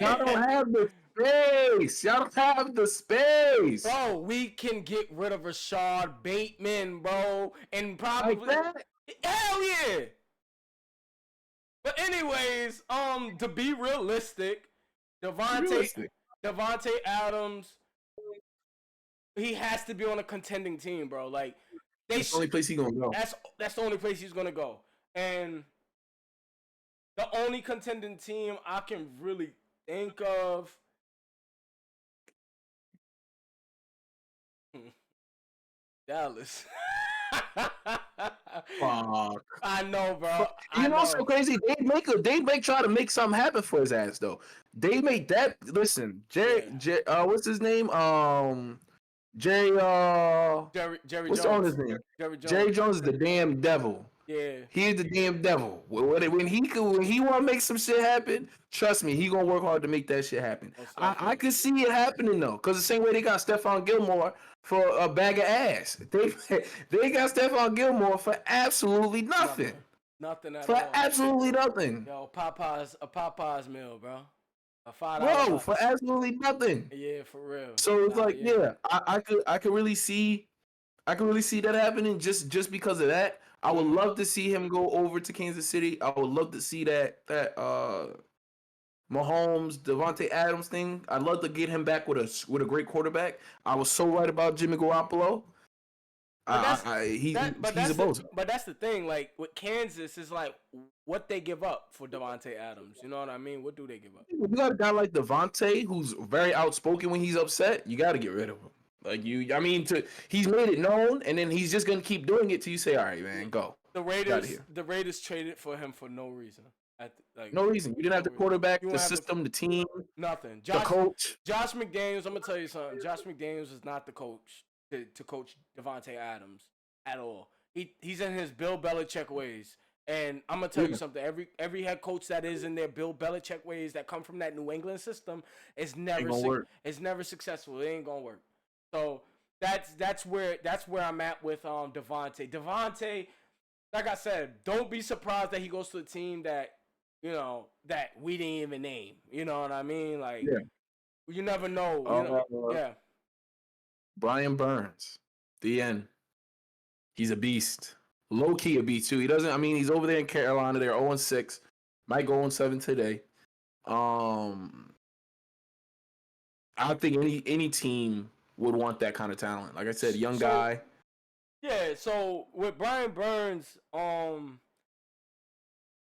Y'all don't have the space. Y'all don't have the space. Bro, we can get rid of Rashad Bateman, bro, and probably like that? Hell yeah. But anyways, to be realistic, Devontae Adams, he has to be on a contending team, bro. Like, that's the only place he's gonna go. That's the only place he's gonna go. And the only contending team I can really think of, Dallas. Fuck. I know, bro. You know what's so crazy? They try to make something happen for his ass though. They made that. Listen, Jerry. What's his name? Jerry. Jerry what's Jones. his name? Jerry Jones. Jerry Jones is the damn devil. Yeah. He's the damn devil. When he want to make some shit happen, trust me, he gonna work hard to make that shit happen. I could see it happening though, cause the same way they got Stephon Gilmore for a bag of ass, they got Stephon Gilmore for absolutely nothing. Nothing at for all. Absolutely nothing. Yo, Popeyes meal, bro. A $5. Bro, for absolutely nothing. Yeah, for real. So it's I could really see that happening just because of that. I would love to see him go over to Kansas City. I would love to see that Mahomes, Devontae Adams thing. I'd love to get him back with a great quarterback. I was so right about Jimmy Garoppolo. He's a bozo. But that's the thing. Like with Kansas, is like what they give up for Devontae Adams. You know what I mean? What do they give up? You got a guy like Devontae who's very outspoken when he's upset. You got to get rid of him. Like he's made it known, and then he's just gonna keep doing it till you say, "All right, man, go." The Raiders traded for him for no reason. No reason. You didn't have the quarterback, the system, the team, nothing. The coach. Josh McDaniels. I'm gonna tell you something. Josh McDaniels is not the coach to coach Devontae Adams at all. He's in his Bill Belichick ways. And I'm gonna tell you something. Every head coach that is in their Bill Belichick ways that come from that New England system is never successful. It ain't gonna work. So that's where I'm at with Devontae. Devontae, like I said, don't be surprised that he goes to a team that that we didn't even name. You know what I mean? Like you never know. Brian Burns, the end. He's a beast. Low key a beast too. He doesn't. I mean, he's over there in Carolina. They're 0-6. Might go 0-7 today. I think any team would want that kind of talent. Like I said, young guy. Yeah. So with Brian Burns,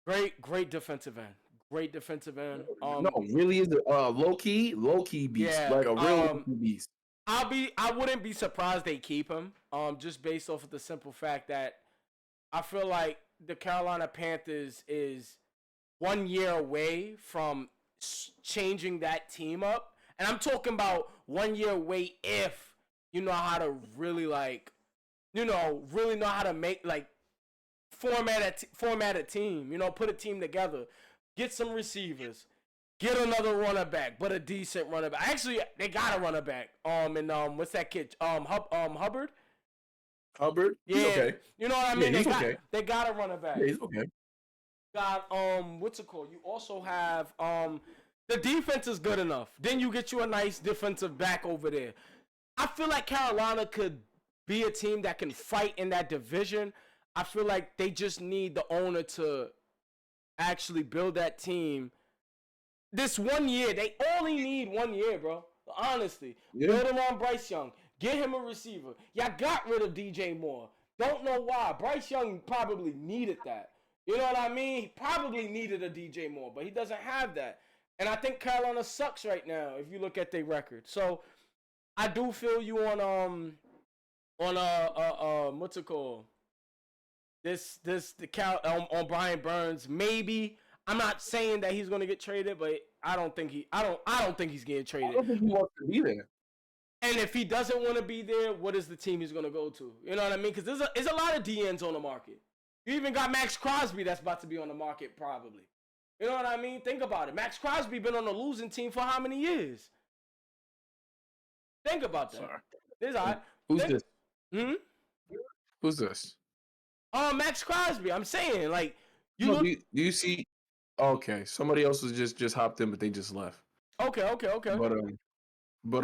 great defensive end. Great defensive end. No, really is a low key beast. Yeah, like a real beast. I wouldn't be surprised they keep him. Just based off of the simple fact that I feel like the Carolina Panthers is 1 year away from changing that team up. And I'm talking about 1 year away if you know how to really really know how to make format a team. Put a team together, get some receivers, get another runner back, but a decent runner back. Actually, they got a runner back. What's that kid? Hubbard. Hubbard? Yeah. He's okay. You know what I mean? They got a runner back. Yeah, he's okay. Got what's it called? You also have the defense is good enough. Then you get you a nice defensive back over there. I feel like Carolina could be a team that can fight in that division. I feel like they just need the owner to actually build that team. This 1 year, they only need 1 year, bro. Honestly. Yeah. Build him on Bryce Young. Get him a receiver. Y'all got rid of DJ Moore. Don't know why. Bryce Young probably needed that. You know what I mean? He probably needed a DJ Moore, but he doesn't have that. And I think Carolina sucks right now if you look at their record. So I do feel you on what's it called? On Brian Burns. Maybe. I'm not saying that he's gonna get traded, but I don't think he's getting traded. I don't think he wants to be there. And if he doesn't want to be there, what is the team he's going to go to? You know what I mean? Because there's a lot of DNs on the market. You even got Max Crosby that's about to be on the market probably. You know what I mean? Think about it. Max Crosby been on a losing team for how many years? Think about that. Who's this? Who's this? Max Crosby. I'm saying, like, do you see? Okay, somebody else was just hopped in, but they just left. Okay. But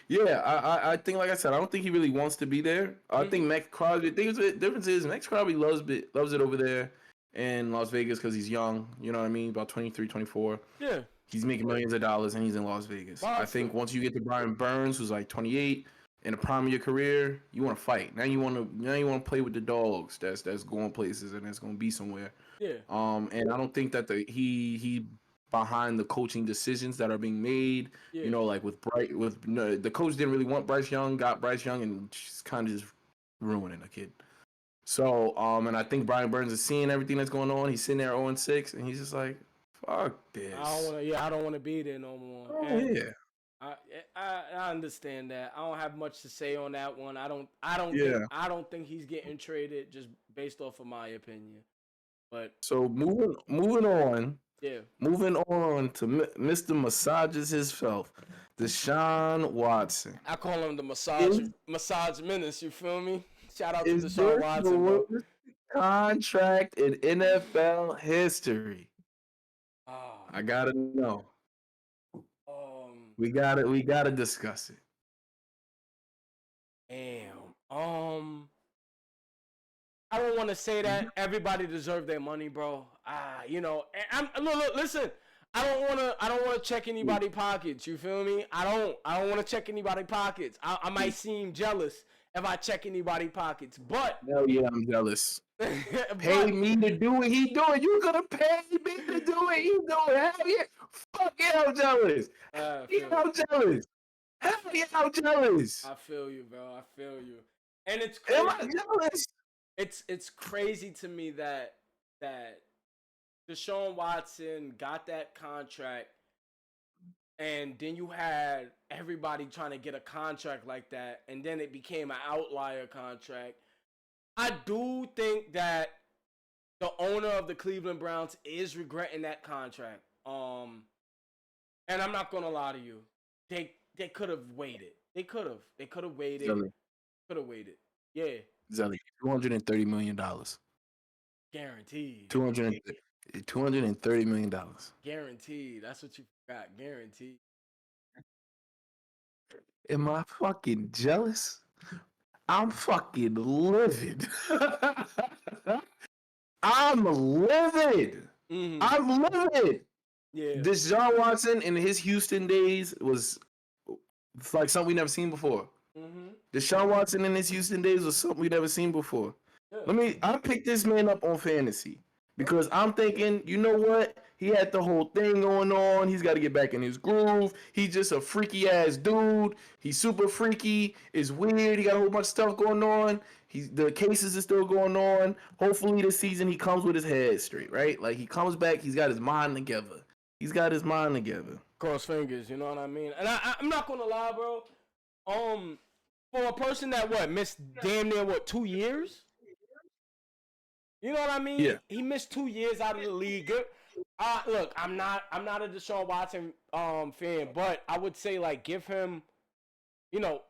yeah, I think, like I said, I don't think he really wants to be there. I think Max Crosby. The difference is Max Crosby loves it over there in Las Vegas because he's young. You know what I mean? About 23, 24. Yeah. He's making millions of dollars and he's in Las Vegas. Wow, I think once you get to Brian Burns, who's like 28, in the prime of your career, you want to fight. Now you want to play with the dogs. That's going places and that's going to be somewhere. Yeah. And I don't think that he behind the coaching decisions that are being made. Yeah. Like the coach didn't really want Bryce Young, got Bryce Young, and just kind of just ruining a kid. So, and I think Brian Burns is seeing everything that's going on. He's sitting there 0-6, and he's just like, "Fuck this." I don't want to be there no more. Oh, and yeah. I understand that. I don't have much to say on that one. I don't think he's getting traded just based off of my opinion. But so moving on. Yeah. Moving on to Mr. Massages himself, Deshaun Watson. I call him the massage menace. You feel me? Shout out to Deshaun Watson. Bro. Contract in NFL history. I gotta know. We gotta discuss it. Damn. I don't want to say that everybody deserves their money, bro. Look, listen. I don't want to check anybody's pockets. You feel me? I don't want to check anybody's pockets. I might seem jealous if I check anybody's pockets. But Hell yeah, I'm jealous. Pay but me to do what he doing. You gonna pay me to do what he doing? Hell yeah. Fuck yeah, I'm jealous. I Yeah, feel I'm jealous. Hell yeah, I'm jealous. I feel you, bro. I feel you. And it's Am I crazy. jealous? It's crazy to me that Deshaun Watson got that contract, and then you had everybody trying to get a contract like that, and then it became an outlier contract. I do think that the owner of the Cleveland Browns is regretting that contract. And I'm not gonna lie to you, they could have waited. They could have waited. Zelly, Could have waited. Yeah, Zelly, $230 million. guaranteed. 200, $230 million. Guaranteed. That's what you forgot. Guaranteed. Am I fucking jealous? I'm fucking livid. I'm livid. Mm-hmm. I'm livid. Yeah. Deshaun Watson in his Houston days was like something we never seen before. Mm-hmm. Deshaun Watson in his Houston days was something we never seen before. Yeah. I picked this man up on fantasy because I'm thinking, you know what? He had the whole thing going on. He's got to get back in his groove. He's just a freaky ass dude. He's super freaky. It's weird. He got a whole bunch of stuff going on. The cases are still going on. Hopefully this season he comes with his head straight, right? Like he comes back, he's got his mind together. He's got his mind together. Cross fingers, you know what I mean? And I'm not gonna lie, bro. For a person that missed damn near 2 years? You know what I mean? Yeah. He missed 2 years out of the league. Look, I'm not a Deshaun Watson fan, but I would say like give him,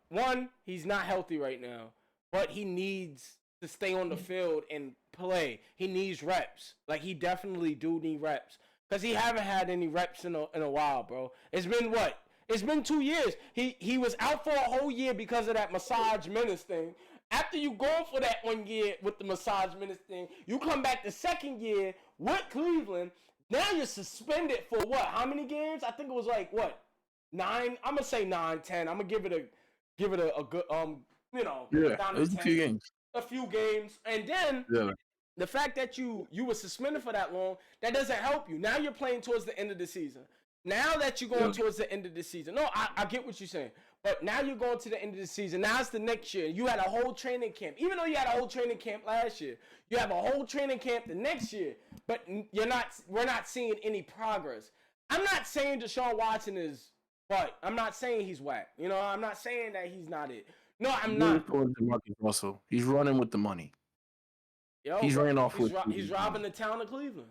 one, he's not healthy right now, but he needs to stay on the field and play. He needs reps. Like he definitely do need reps because he haven't had any reps in a while, bro. It's been what? It's been 2 years. He was out for a whole year because of that massage menace thing. After you go for that 1 year with the massage menace thing, you come back the second year with Cleveland. Now you're suspended for what? How many games? I think it was like what? 9. I'm gonna say 9, 10. I'm gonna give it a good Yeah, down it was to a 10. few games. A few games, and then the fact that you were suspended for that long, that doesn't help you. Now you're playing towards the end of the season. Now that you're going towards the end of the season. No, I get what you're saying. But now you're going to the end of the season. Now it's the next year. You had a whole training camp. Even though you had a whole training camp last year, you have a whole training camp the next year. But we're not seeing any progress. I'm not saying Deshaun Watson is but I'm not saying he's whack. I'm not saying that he's not it. No, I'm not. Marcus Russell. He's running with the money. Yo, he's ran off with. He's robbing the town of Cleveland.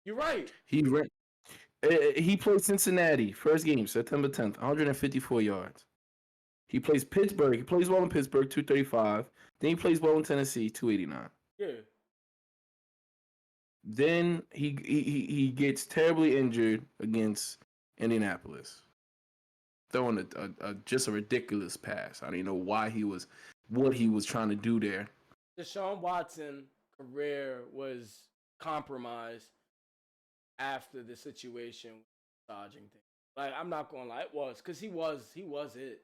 You're right. He played Cincinnati first game September 10th, 154 yards. He plays Pittsburgh. He plays well in Pittsburgh, 235. Then he plays well in Tennessee, 289. Yeah. Then he gets terribly injured against Indianapolis, throwing just a ridiculous pass. I don't even know what he was trying to do there. Deshaun Watson career was compromised after the situation with the massaging thing. Like I'm not gonna lie, it was because he was it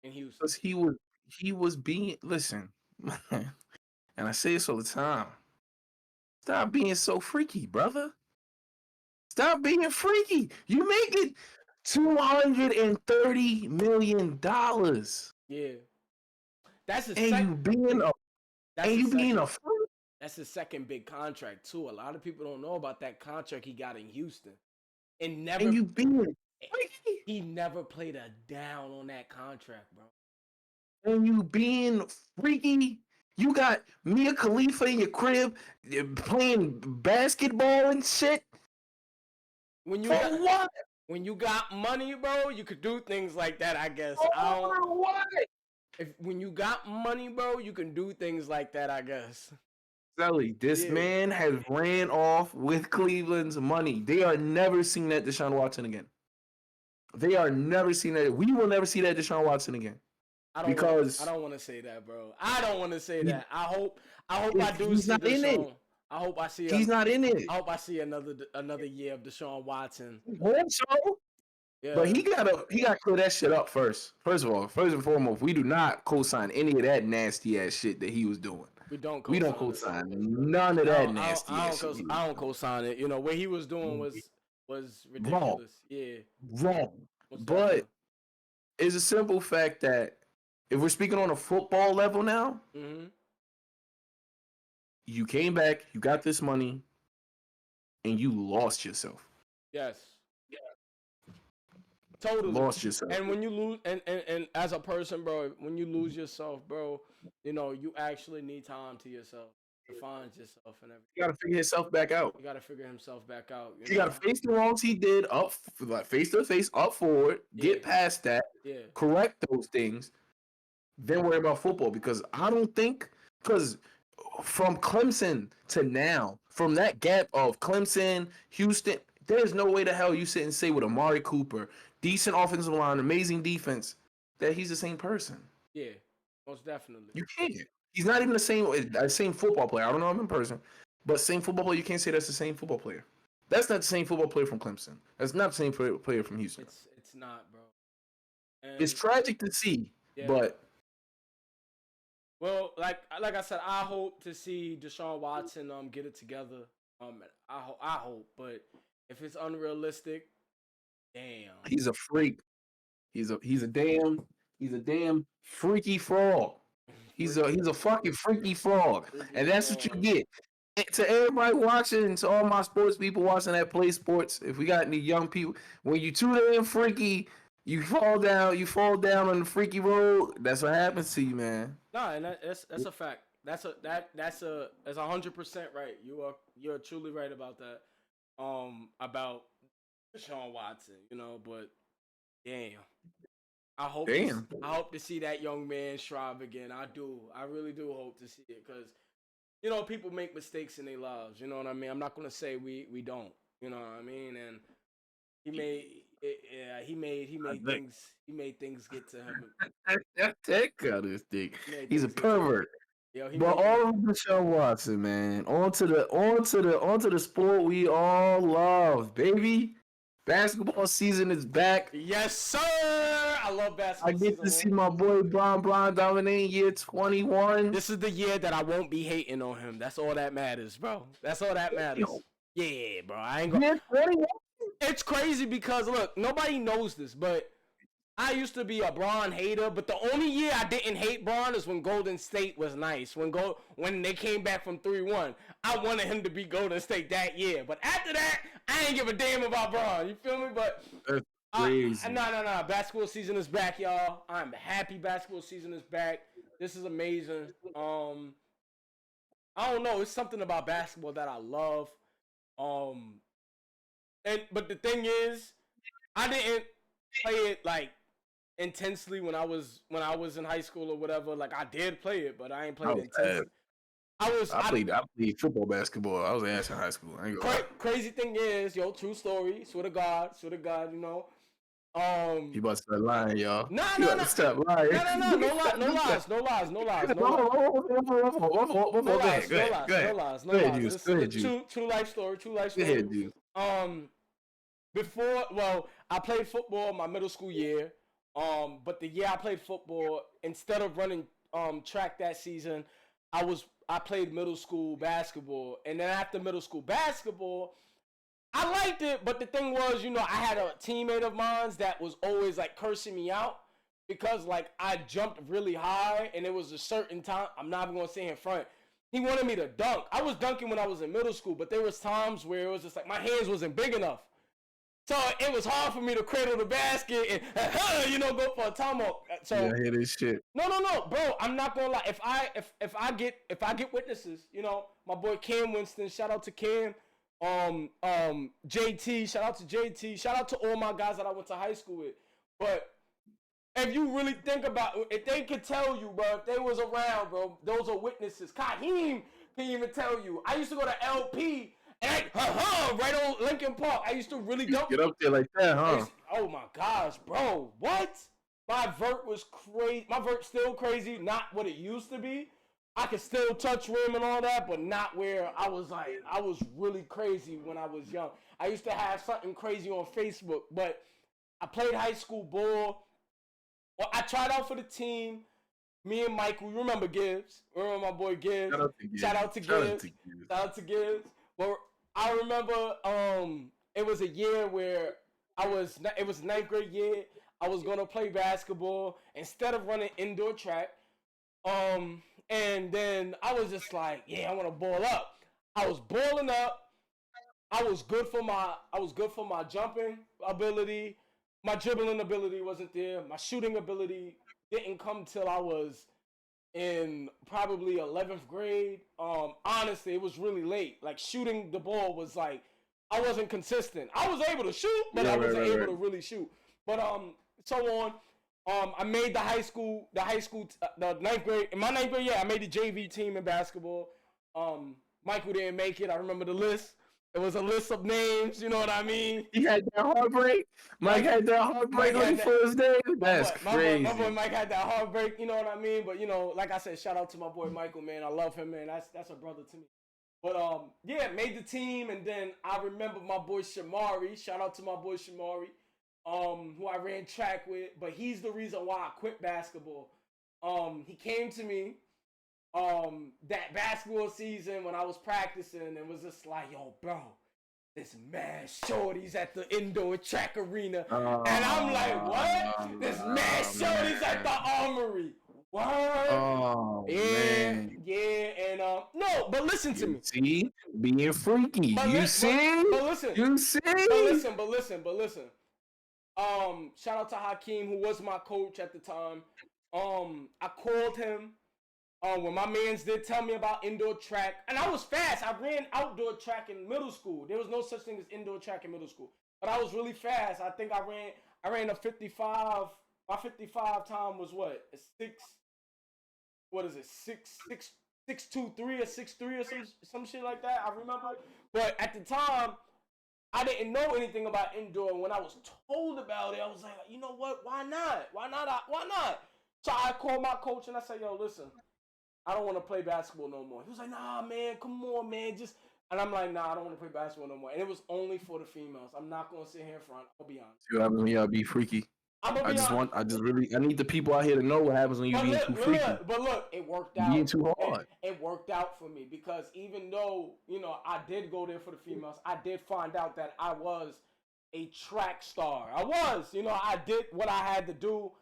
in Houston. Because he was being listen, and I say this all the time. Stop being so freaky, brother. Stop being freaky. You making $230 million. Yeah, that's a and you being a freak. That's his second big contract too. A lot of people don't know about that contract he got in Houston, and you being freaky. He never played a down on that contract, bro. And you being freaky. You got Mia Khalifa in your crib playing basketball and shit. When you got money, bro, you could do things like that, I guess. What? When you got money, bro, you can do things like that, I guess. Zelly, this man has ran off with Cleveland's money. They are never seeing that Deshaun Watson again. They are never seeing that. We will never see that Deshaun Watson again. I don't want to say that, bro. I don't want to say that. I hope I do. He's not in it. I hope I see. He's not in it. I hope I see another year of Deshaun Watson. I hope so. Yeah. But he gotta clear that shit up first. First of all, first and foremost, we do not co-sign any of that nasty ass shit that he was doing. We don't We don't co-sign it. co-sign none of that nasty ass shit. I don't co-sign it. You know what he was doing was Wrong. ridiculous. Yeah, Wrong. most But definitely. it's a simple fact that if we're speaking on a football level now, you came back, you got this money, and you lost yourself. Yes. Totally. Lost yourself. And when you lose, and as a person, bro, when you lose yourself, bro, you know, you actually need time to yourself, to find yourself and everything. You gotta figure yourself back out. You gotta figure himself back out. You gotta face the wrongs he did up, like face to face, up forward, get past that, correct those things, then worry about football. Because I don't think, because from Clemson to now, from that gap of Clemson, Houston, there's no way the hell you sit and say with Amari Cooper, decent offensive line, amazing defense, that he's the same person. Yeah, most definitely. You can't. He's not even the same football player. I don't know him in person, but same football player. You can't say that's the same football player. That's not the same football player from Clemson. That's not the same player from Houston. It's not, bro. And it's tragic to see, but. Well, like I said, I hope to see Deshaun Watson get it together. I hope, but if it's unrealistic, damn. He's a freak. He's a damn freaky frog. He's a fucking freaky frog. And that's what you get. And to everybody watching, to all my sports people watching that play sports, if we got any young people, when you too damn freaky, you fall down on the freaky road. That's what happens to you, man. Nah, and that's a fact. That's 100% right. You're truly right about that. About Deshaun Watson, you know, but damn. I hope to see that young man strive again. I really do hope to see it, because you know, people make mistakes in their lives. You know what I mean? I'm not gonna say we don't. You know what I mean? And he made things get to him. Take out this thing. He's a pervert. But all of Deshaun Watson, man. On to the sport we all love, baby. Basketball season is back. Yes, sir. I love basketball. I get to see my boy Bron dominating year 21. This is the year that I won't be hating on him. That's all that matters, bro. That's all that matters. Yeah, bro. I ain't gonna. It's crazy because look, nobody knows this, but I used to be a Bron hater. But the only year I didn't hate Bron is when Golden State was nice. When they came back from 3-1, I wanted him to be Golden State that year. But after that, I ain't give a damn about Bron. You feel me? But that's crazy. No. Basketball season is back, y'all. I'm happy basketball season is back. This is amazing. I don't know. It's something about basketball that I love. But the thing is, I didn't play it like intensely when I was in high school or whatever. Like I did play it, but I ain't played it intensely. I played football, basketball. I was ass in high school. Crazy thing is, true story. Swear to God, you know. You about to start lying, y'all. No. Stop lying. No lies. Go ahead, Juice. True life story. Go ahead, Juice. I played football my middle school year. But the year I played football, instead of running track that season, I played middle school basketball. And then after middle school basketball, I liked it, but the thing was, I had a teammate of mine that was always like cursing me out because like I jumped really high and it was a certain time. I'm not even gonna say in front. He wanted me to dunk. I was dunking when I was in middle school, but there was times where it was just like my hands wasn't big enough. So it was hard for me to cradle the basket and go for a timeout. So yeah, I hear this shit. No, bro. I'm not gonna lie. If I get witnesses, my boy Cam Winston. Shout out to Cam. JT. Shout out to JT. Shout out to all my guys that I went to high school with. But if you really think about it, if they could tell you, bro, if they was around, bro, those are witnesses. Kaheem can even tell you. I used to go to LP. And right on Lincoln Park. I used to really dunk. Get up there like that, huh? Oh my gosh, bro. What? My vert was crazy. My vert's still crazy. Not what it used to be. I could still touch rim and all that, but not where I was really crazy when I was young. I used to have something crazy on Facebook, but I played high school ball. Well, I tried out for the team. Me and Michael, you remember Gibbs? Remember my boy Gibbs? Shout out to Gibbs. Shout out to Gibbs. Well, I remember it was a year where it was ninth grade year. I was gonna play basketball instead of running indoor track. And then I was just like, yeah, I want to ball up. I was balling up. I was good for my jumping ability. My dribbling ability wasn't there. My shooting ability didn't come till I was in probably 11th grade. Honestly, it was really late. Like shooting the ball was like I wasn't consistent. I was able to shoot, but I wasn't able to really shoot. But so on. I made the ninth grade. In my ninth grade, yeah, I made the JV team in basketball. Michael didn't make it. I remember the list. It was a list of names. You know what I mean? He had that heartbreak. Mike had that heartbreak on the first day. That's crazy. My boy Mike had that heartbreak. You know what I mean? But like I said, shout out to my boy Michael, man. I love him, man. That's a brother to me. But yeah, made the team, and then I remember my boy Shamari. Shout out to my boy Shamari. Who I ran track with, but he's the reason why I quit basketball. He came to me, that basketball season when I was practicing and was just like, yo, bro, this mad shorties at the indoor track arena. And I'm like, what? This mad shorties at the armory. What? Oh, man. Yeah, and no, but listen to me. See? Being freaky. But listen. You see? But listen. Shout out to Hakeem, who was my coach at the time. I called him when my mans did tell me about indoor track, and I was fast. I ran outdoor track in middle school. There was no such thing as indoor track in middle school, but I was really fast. I think I ran a 55. My 55 time was what? A 6. What is it? 6'2", 3 or 6'3" or some shit like that. I remember, but at the time, I didn't know anything about indoor. And when I was told about it, I was like, you know what? Why not? Why not? So I called my coach and I said, yo, listen, I don't want to play basketball no more. He was like, nah, man, come on, man. And I'm like, nah, I don't want to play basketball no more. And it was only for the females. I'm not going to sit here in front. I'll be honest. You happen when y'all be freaky. I need the people out here to know what happens when you be too freaky. But look, it worked out. Being too hard. It worked out for me because even though, I did go there for the females, I did find out that I was a track star. I was, I did what I had to do.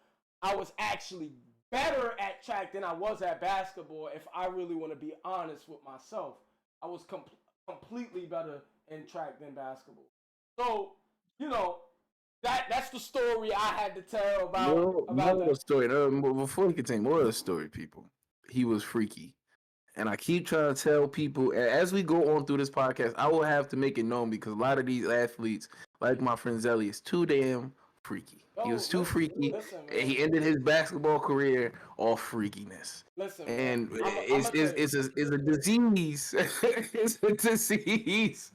I was actually better at track than I was at basketball. If I really want to be honest with myself, I was completely better in track than basketball. So, that's the story I had to tell about the story. Before we continue, more of the story, people. He was freaky. And I keep trying to tell people, as we go on through this podcast, I will have to make it known because a lot of these athletes, like my friend Zelly, is too damn freaky. He was too freaky. And he ended his basketball career off freakiness. And it's a disease. It's a disease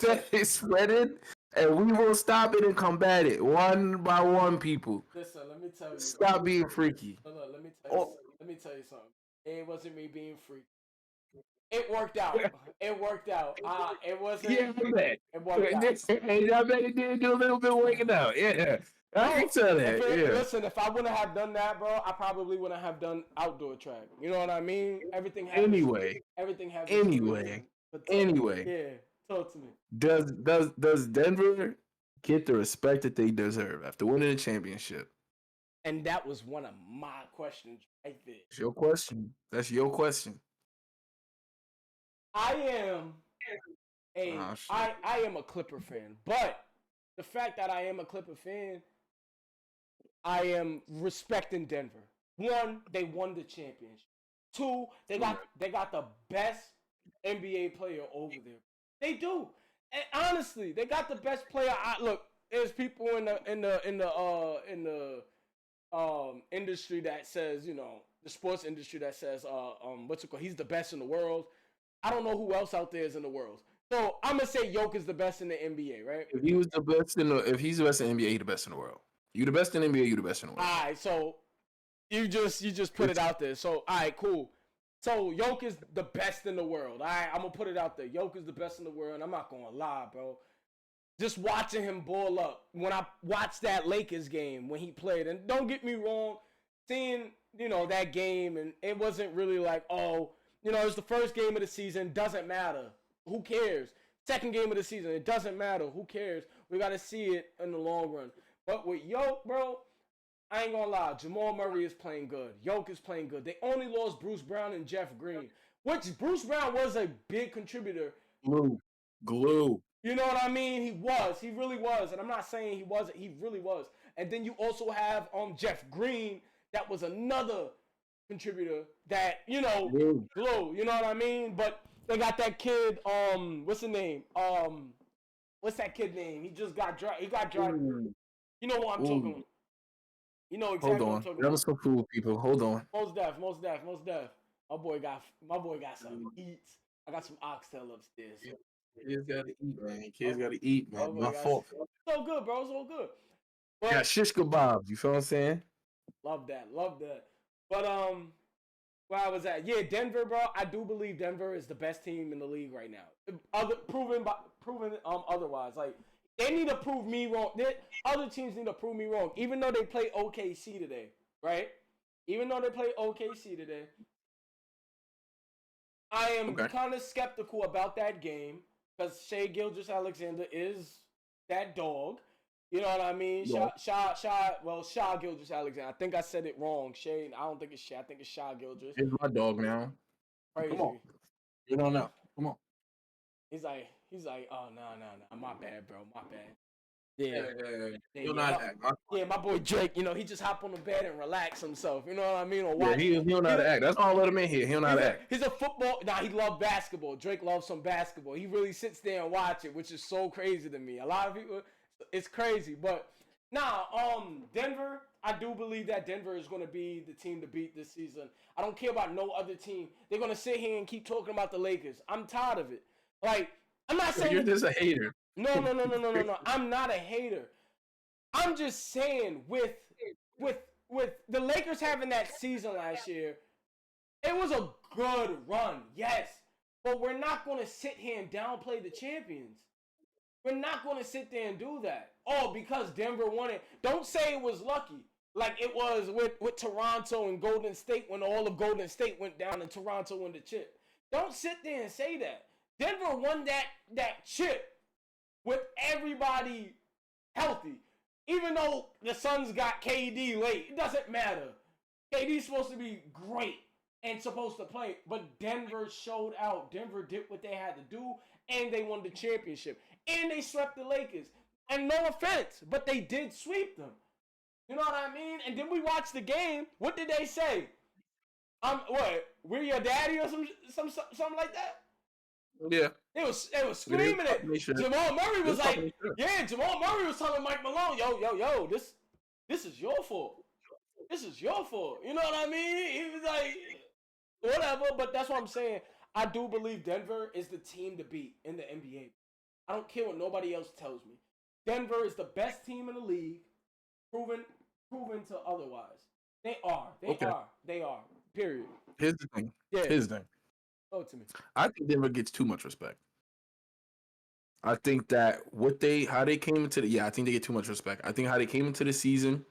that is spreading. And we will stop it and combat it one by one, people. Listen, let me tell you. Stop being freaky. Let me tell you something. It wasn't me being freaky. It worked out. It wasn't. Yeah, I bet. It worked out. I bet it did do a little bit working out. Yeah. I can tell that. Listen, if I wouldn't have done that, bro, I probably wouldn't have done outdoor track. You know what I mean? Everything happens. Anyway. Yeah. Talk to me. Does Denver get the respect that they deserve after winning the championship? And that was one of my questions right there. It's your question. That's your question. I am a Clipper fan, but the fact that I am a Clipper fan, I am respecting Denver. One, they won the championship. Two, they got the best NBA player over there. They do, and honestly, they got the best player. Look, there's people in the industry that says, the sports industry that says, what's it called? He's the best in the world. I don't know who else out there is in the world. So I'm gonna say Jokic is the best in the NBA, right? If he's the best in the NBA, he's the best in the world. You the best in the NBA, you the best in the world. All right, so you just put it out there. So all right, cool. So Jokic is the best in the world. All right, I'm gonna put it out there. Jokic is the best in the world, and I'm not gonna lie, bro. just watching him ball up when I watched that Lakers game when he played. And don't get me wrong, seeing, that game, and it wasn't really like, oh, it's the first game of the season, doesn't matter. Who cares? Second game of the season, it doesn't matter. Who cares? We got to see it in the long run. But with Yoke, bro, I ain't gonna lie. Jamal Murray is playing good. Yoke is playing good. They only lost Bruce Brown and Jeff Green, which Bruce Brown was a big contributor. Glue. You know what I mean? He was. He really was. And I'm not saying he wasn't. He really was. And then you also have Jeff Green. That was another contributor that, glue. You know what I mean? But they got that kid, what's his name? What's that kid name? He just got drafted. He got drafted. You know what I'm talking about. You know exactly what I'm talking about. That was so cool, people. Hold on. Most def. My boy got some eats. I got some oxtail upstairs. Kids gotta eat, man. Kids gotta eat, man. My fault. It's all good, bro. It's all good. But, got shish kebabs. You feel what I'm saying? Love that. But where I was at, yeah, Denver, bro. I do believe Denver is the best team in the league right now. Proven otherwise. Like, they need to prove me wrong. Other teams need to prove me wrong, even though they play OKC today, right? Even though they play OKC today, I am kind of skeptical about that game because Shai Gilgeous-Alexander is that dog. You know what I mean? Yeah. Shai Gilgeous-Alexander. I think I said it wrong. Shai, I don't think it's Shai. I think it's Shai Gilgeous. It's my dog now. Crazy. Come on. You don't know. Come on. He's like, oh, no. My bad, bro. My bad. Yeah. Yeah, my boy Drake, he just hop on the bed and relax himself. You know what I mean? Or watch. Yeah, he don't know how to act. That's why I let him in here. He don't know how to act. He's a football. He loves basketball. Drake loves some basketball. He really sits there and watch it, which is so crazy to me. A lot of people, it's crazy. But, Denver, I do believe that Denver is going to be the team to beat this season. I don't care about no other team. They're going to sit here and keep talking about the Lakers. I'm tired of it. Like, I'm not saying... You're just a hater. No. I'm not a hater. I'm just saying with the Lakers having that season last year, it was a good run, yes. But we're not going to sit here and downplay the champions. We're not going to sit there and do that. Oh, because Denver won it. Don't say it was lucky. Like it was with Toronto and Golden State when all of Golden State went down and Toronto won the chip. Don't sit there and say that. Denver won that chip with everybody healthy. Even though the Suns got KD late, it doesn't matter. KD's supposed to be great and supposed to play, but Denver showed out. Denver did what they had to do, and they won the championship. And they swept the Lakers. And no offense, but they did sweep them. You know what I mean? And then we watched the game. What did they say? We're your daddy or something like that? Yeah. They was screaming it. Jamal Murray was like, Jamal Murray was telling Mike Malone, yo, this is your fault. This is your fault. You know what I mean? He was like, whatever, but that's what I'm saying. I do believe Denver is the team to beat in the NBA. I don't care what nobody else tells me. Denver is the best team in the league, proven to otherwise. They are. They are. Period. Here's the thing. Oh, to me. I think Denver gets too much respect. I think that how they came into I think they get too much respect. I think how they came into the season,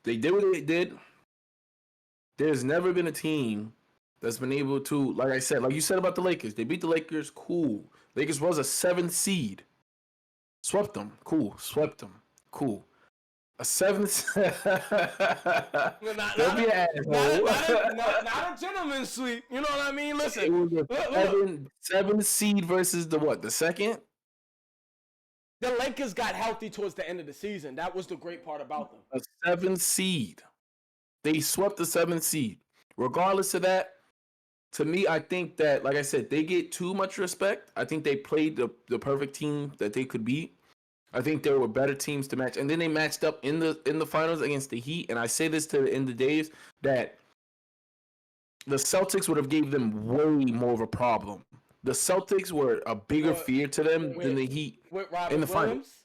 they did what they did. There's never been a team that's been able to, like I said, like you said about the Lakers, they beat the Lakers, cool. Lakers was a 7th seed. Swept them, cool. Swept them, cool. A 7th. Don't be an asshole. Not a gentleman's sweep. You know what I mean? Listen. It was a 7th seed versus the 2nd? The Lakers got healthy towards the end of the season. That was the great part about them. A 7th seed. They swept the 7th seed. Regardless of that, to me, I think that, like I said, they get too much respect. I think they played the perfect team that they could beat. I think there were better teams to match, and then they matched up in the finals against the Heat. And I say this to the end of the days that the Celtics would have gave them way more of a problem. The Celtics were a bigger fear to them than the Heat in the finals.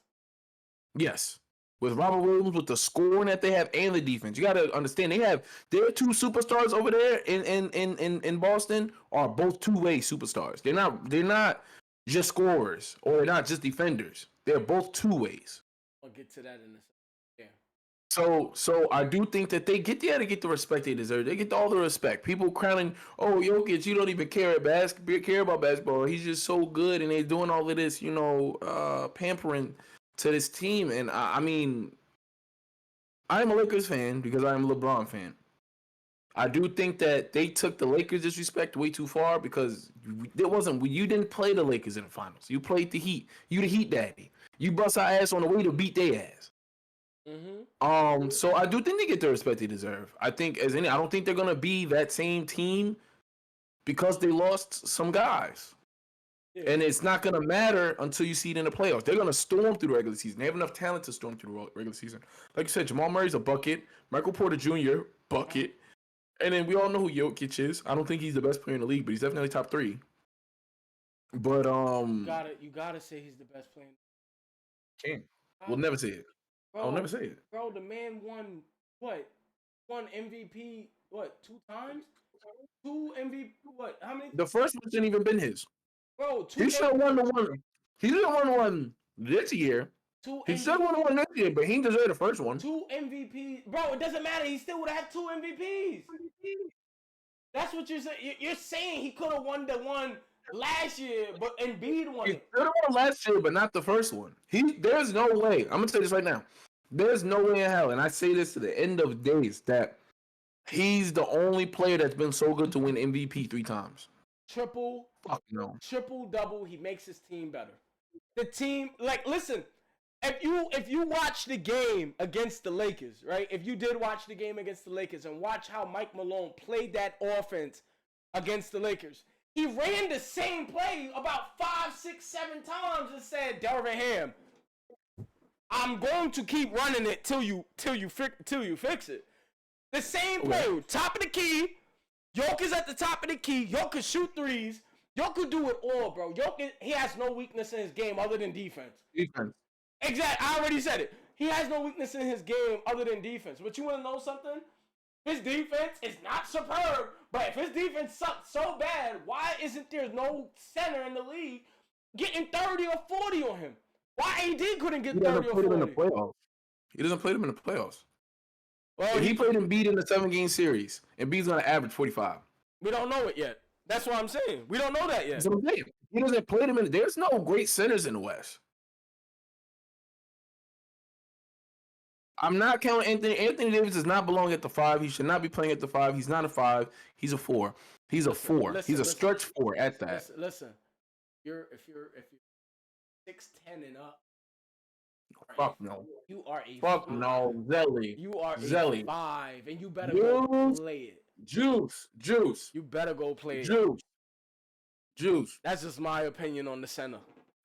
Yes, with Robert Williams, with the scoring that they have and the defense, you got to understand their 2 superstars over there in Boston are both 2-way superstars. They're not just scorers or they're not just defenders. They're both two ways. I'll get to that in a second. Yeah. So I do think that they get the respect they deserve. They get all the respect. People crowning, oh Jokic, you don't even care about basketball. He's just so good, and they're doing all of this, pampering to this team. And I mean, I'm a Lakers fan because I'm a LeBron fan. I do think that they took the Lakers' disrespect way too far because you didn't play the Lakers in the finals. You played the Heat. You the Heat daddy. You bust our ass on the way to beat their ass. Mm-hmm. So I do think they get the respect they deserve. I don't think they're gonna be that same team because they lost some guys. Yeah. And it's not gonna matter until you see it in the playoffs. They're gonna storm through the regular season. They have enough talent to storm through the regular season. Like you said, Jamal Murray's a bucket. Michael Porter Jr. bucket. And then we all know who Jokic is. I don't think he's the best player in the league, but he's definitely top 3. But you gotta say he's the best player. Can't. We'll never say it. Bro, I'll never say it. Bro, the man won what? Won MVP 2 times? 2 MVP what? How many? The first one shouldn't even been his. Bro, he should have won the one. He should have won one this year. He should have won one this year, but he deserved the first one. 2 MVPs. Bro, it doesn't matter. He still would have had 2 MVPs. That's what you're saying. You're saying he could have won the one last year, but Embiid won it. He could have won last year, but not the first one. There's no way. I'm going to say this right now. There's no way in hell, and I say this to the end of days, that he's the only player that's been so good to win MVP 3 times. Triple double. He makes his team better. The team, listen, if you watch the game against the Lakers, right? If you did watch the game against the Lakers and watch how Mike Malone played that offense against the Lakers, he ran the same play about 5, 6, 7 times and said, Darvin Ham, I'm going to keep running it till you fix it. The same play, top of the key. Jokic at the top of the key. Jokic shoot threes. Jokic do it all, bro. Jokic, he has no weakness in his game other than defense. Exactly. I already said it. He has no weakness in his game other than defense. But you want to know something? His defense is not superb, but if his defense sucks so bad, why isn't there no center in the league getting 30 or 40 on him? Why AD couldn't get 30 or 40? He doesn't play them in the playoffs. Well, he played Embiid in the 7-game series. Embiid's going to average 45. We don't know it yet. That's what I'm saying. We don't know that yet. He doesn't play them in. There's no great centers in the West. I'm not counting Anthony. Anthony Davis does not belong at the 5. He should not be playing at the 5. He's not a 5. He's a 4. He's a 4. He's a stretch 4 at that. Listen. If you're 6'10" and up. Fuck no. You are a fuck 5. No, Zelly. You are Zelly. a 5, and you better go play it. Juice. You better go play it. Juice. That's just my opinion on the center.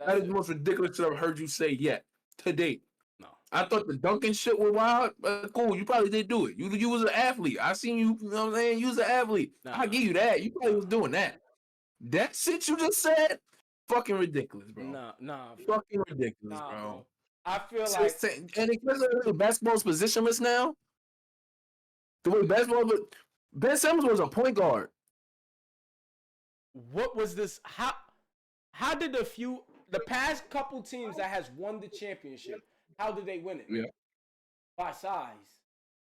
That is the most ridiculous shit I've heard you say yet to date. No. I thought the dunking shit was wild, but cool. You probably did do it. You was an athlete. I seen you. You know what I'm saying? You was an athlete. I give you that. You probably was doing that. That shit you just said, fucking ridiculous, bro. Nah. Fucking ridiculous, bro. I feel like, and because of basketball's positionless now, the way basketball, Ben Simmons was a point guard. What was this? How did the past couple teams that has won the championship, how did they win it? Yeah. By size.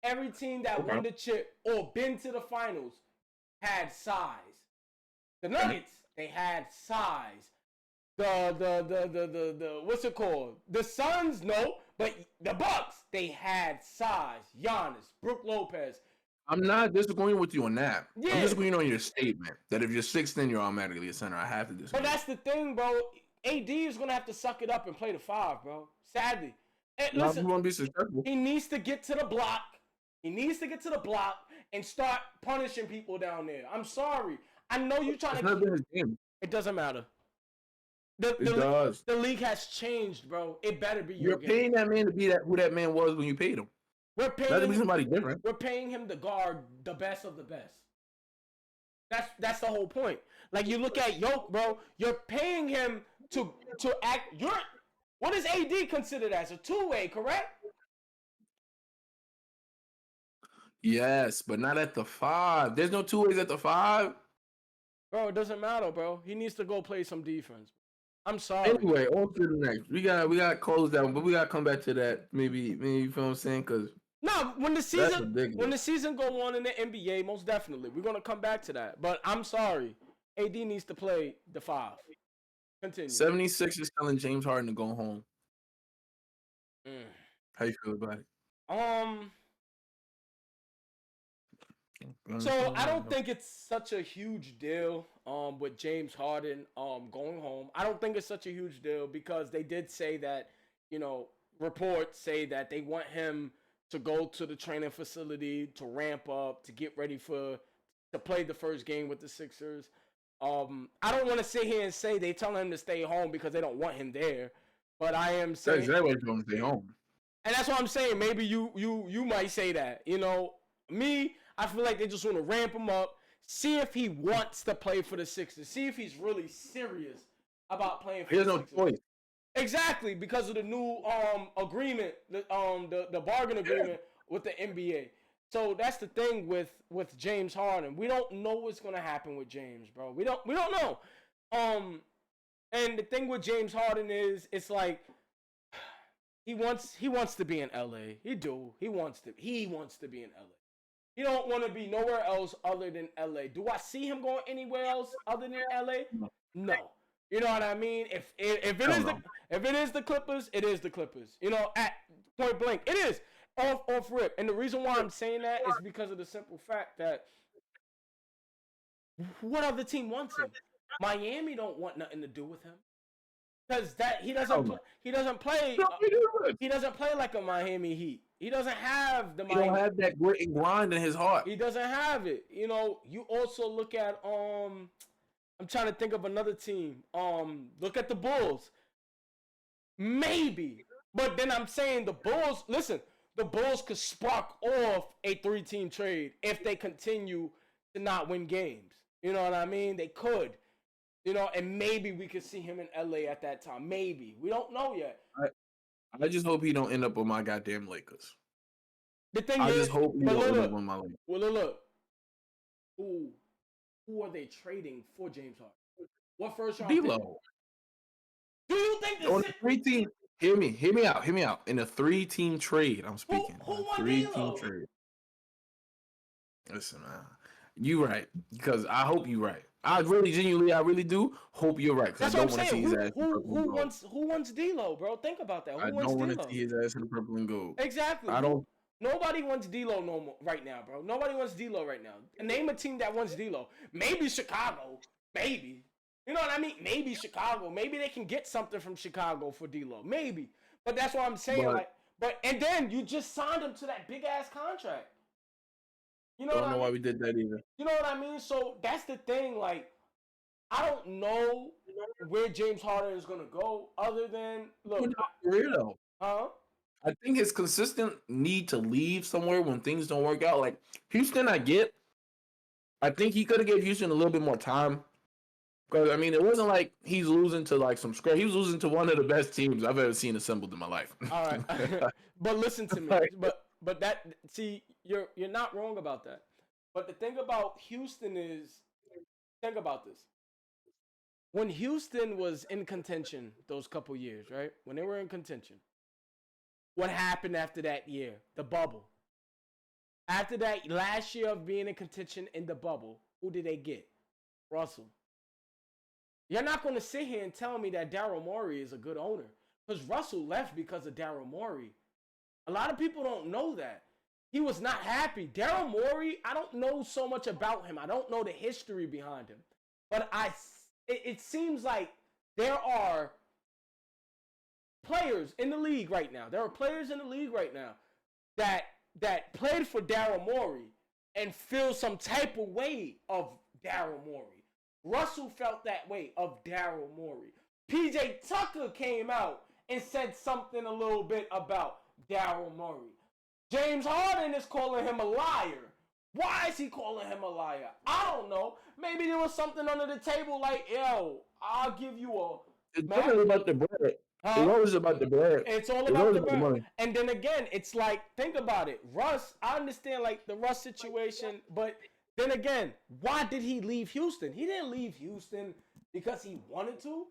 Every team that won the chip or been to the finals had size. The Nuggets, they had size. The what's it called? The Suns, no, but the Bucks, they had size. Giannis, Brook Lopez. I'm not disagreeing with you on that. Yeah. I'm disagreeing on your statement that if you're 6'10", you're automatically a center. I have to disagree. But that's the thing, bro. AD is gonna have to suck it up and play the 5, bro. Sadly. And listen, be successful. He needs to get to the block. And start punishing people down there. I'm sorry. I know you're trying to. Been his game. It doesn't matter. The league has changed, bro. It better be your game. You're paying that man to be who that man was when you paid him. We're paying him, somebody different. We're paying him to guard the best of the best. That's the whole point. Like you look at Yoke, bro. You're paying him to act. What is AD considered as a 2-way? Correct? Yes, but not at the 5. There's no 2 ways at the 5. Bro, it doesn't matter, bro. He needs to go play some defense. I'm sorry. Anyway, on to the next. We got closed down, but we got to come back to that. Maybe you feel what I'm saying? Because No, when the that's season ridiculous. go on in the NBA, most definitely we're gonna come back to that. But I'm sorry, AD needs to play the 5. Continue. 76 is telling James Harden to go home. Mm. How you feel about it? So I don't think it's such a huge deal with James Harden going home. I don't think it's such a huge deal because they did say that, reports say that they want him to go to the training facility to ramp up, to get ready to play the first game with the Sixers. I don't want to sit here and say they tell him to stay home because they don't want him there, but I am saying that's exactly what going to stay home. And that's what I'm saying. Maybe you might say that. Me, I feel like they just want to ramp him up, see if he wants to play for the Sixers, see if he's really serious about playing for the Sixers. He has no choice. Exactly, because of the new agreement, the bargain agreement with the NBA. So that's the thing with James Harden. We don't know what's gonna happen with James, bro. We don't know. And the thing with James Harden is, it's like he wants to be in LA. He wants to be in LA. He don't want to be nowhere else other than LA. Do I see him going anywhere else other than LA? No. You know what I mean? If it is the Clippers, it is the Clippers. At point blank, it is off rip. And the reason why I'm saying that is because of the simple fact that what other team wants him? Miami don't want nothing to do with him. Because he doesn't play like a Miami Heat. He doesn't have the. He don't have that grit and grind in his heart. He doesn't have it. You also look at I'm trying to think of another team. Look at the Bulls. Maybe, but then I'm saying the Bulls. Listen, the Bulls could spark off a 3-team trade if they continue to not win games. You know what I mean? They could. And maybe we could see him in LA at that time. Maybe. We don't know yet. I just hope he don't end up with my goddamn Lakers. The thing I is, just hope he don't end up with my Lakers. Well, look. Who are they trading for James Harden? What first round pick? D-Lo. Do you think on a 3-team? Hear me out. In a 3-team trade, I'm speaking. Who won 3-team trade. Listen, man. You right. Because I hope you right. I really do hope you're right. That's what I'm saying. Who wants D'Lo, bro? Think about that. Who wants D'Lo? I don't want to see his ass in the purple and gold. Exactly. Nobody wants D'Lo no more right now, bro. Nobody wants D'Lo right now. Name a team that wants D'Lo. Maybe Chicago. Maybe. You know what I mean? Maybe Chicago. Maybe they can get something from Chicago for D'Lo. Maybe. But that's what I'm saying. And then you just signed him to that big ass contract. I don't know why we did that either. You know what I mean? So that's the thing. Like, I don't know where James Harden is going to go other than, look. Weirdo. I think his consistent need to leave somewhere when things don't work out. Like, Houston, I get. I think he could have gave Houston a little bit more time. Because, I mean, it wasn't like he's losing to, like, some scrap. He was losing to one of the best teams I've ever seen assembled in my life. All right. But listen to me. But that, see, you're not wrong about that. But the thing about Houston is, think about this. When Houston was in contention those couple years, right? When they were in contention, what happened after that year? The bubble. After that last year of being in contention in the bubble, who did they get? Russell. You're not going to sit here and tell me that Daryl Morey is a good owner. Because Russell left because of Daryl Morey. A lot of people don't know that. He was not happy. Daryl Morey, I don't know so much about him. I don't know the history behind him. But it seems like there are players in the league right now. There are players in the league right now that played for Daryl Morey and feel some type of way of Daryl Morey. Russell felt that way of Daryl Morey. PJ Tucker came out and said something a little bit about Daryl Morey. James Harden is calling him a liar. Why is he calling him a liar? I don't know. Maybe there was something under the table like, yo, I'll give you a... It's definitely about the bread. It's always about the bread. It's all about the bread. And then again, it's like, think about it. Russ, I understand like the Russ situation, but then again, why did he leave Houston? He didn't leave Houston because he wanted to.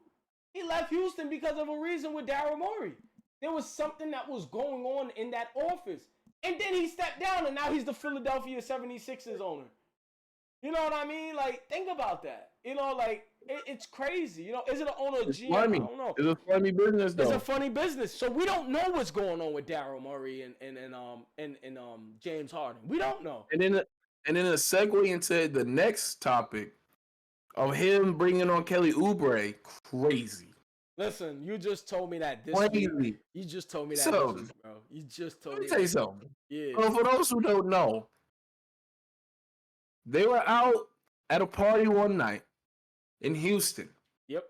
He left Houston because of a reason with Daryl Morey. There was something that was going on in that office. And then he stepped down, and now he's the Philadelphia 76ers owner. You know what I mean? Like, think about that. You know, like, it's crazy. You know, is it an owner or GM? Funny. I don't know. It's a funny business, though. It's a funny business. So we don't know what's going on with Daryl Morey and James Harden. We don't know. And then a segue into the next topic of him bringing on Kelly Oubre, crazy. Listen, you just told me that this Crazy. week. You just told me that So, this week, bro. You just told Let me. me tell you something. Yeah. Well, for those who don't know, they were out at a party one night in Houston. Yep.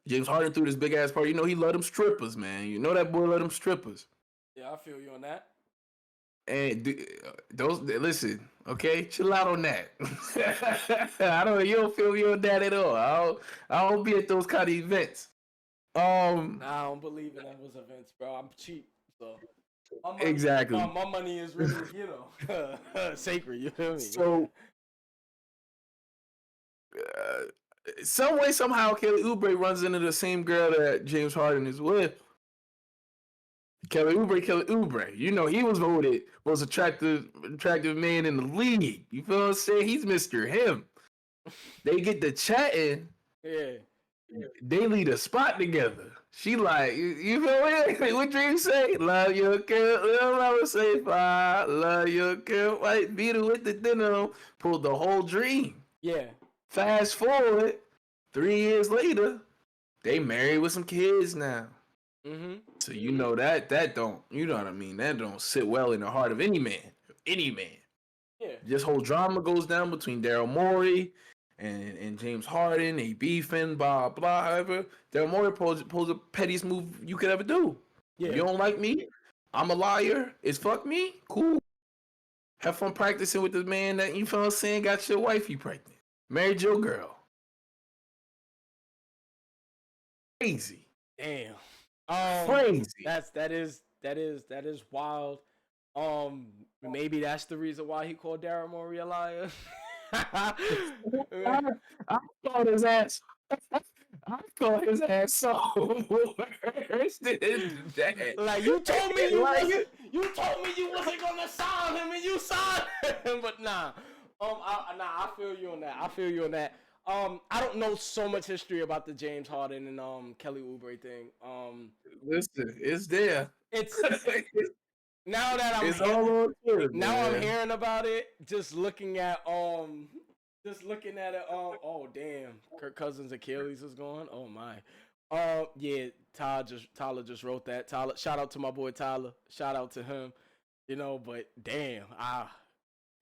James Harden threw this big ass party. You know he loved them strippers, man. You know that boy loved them strippers. Yeah, I feel you on that. And listen, okay, chill out on that. You don't feel me on that at all. I don't be at those kind of events. Nah, I don't believe in those events, bro. I'm cheap, so exactly. My money is really, sacred. You feel me? So, some way, somehow, Kelly Oubre runs into the same girl that James Harden is with. Kelly Oubre. You know, he was voted most attractive man in the league. You feel what I'm saying? He's Mr. Him. They get to chatting. Yeah. They lead a spot together. She like, you feel me? What Dream say? Love your girl, never say bye. Love your girl, white beater with the dinner. Pulled the whole dream. Yeah. Fast forward, 3 years later, they married with some kids now. Mm-hmm. So you know that don't, you know what I mean? That don't sit well in the heart of any man. Yeah. This whole drama goes down between Daryl Morey and James Harden. They beefing, blah blah. However, Daryl Morey pulls the pettiest move you could ever do. Yeah. You don't like me? I'm a liar. It's fuck me. Cool. Have fun practicing with the man that you feel what I'm saying got your wifey pregnant. Married your girl. Crazy. Damn. Crazy. That is wild. Maybe that's the reason why he called Daryl Morey a liar. I called his ass. I called his ass so worse than that. Like you told me you wasn't gonna sign him and you signed him, but nah. I feel you on that. I don't know so much history about the James Harden and Kelly Oubre thing. Listen, it's there. It's now that I'm I'm hearing about it, just looking at it. Oh damn, Kirk Cousins' Achilles is gone. Oh my. Yeah, Tyler just wrote that. Tyler, shout out to my boy Tyler. Shout out to him. You know, but damn,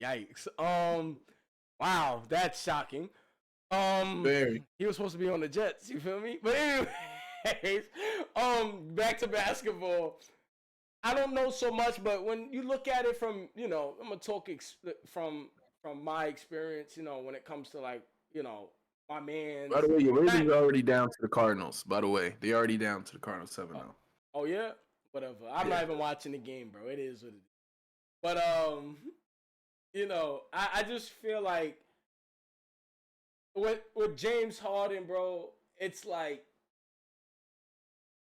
yikes. Wow, that's shocking. Very. He was supposed to be on the Jets. You feel me? But anyways, back to basketball. I don't know so much, but when you look at it from, I'm gonna talk from my experience. When it comes to like, my man. By the way, your Ravens are already down to the Cardinals. By the way, they already down to the Cardinals 7-0. Oh yeah, whatever. I'm not even watching the game, bro. It is what it is. But I just feel like with James Harden, bro, it's like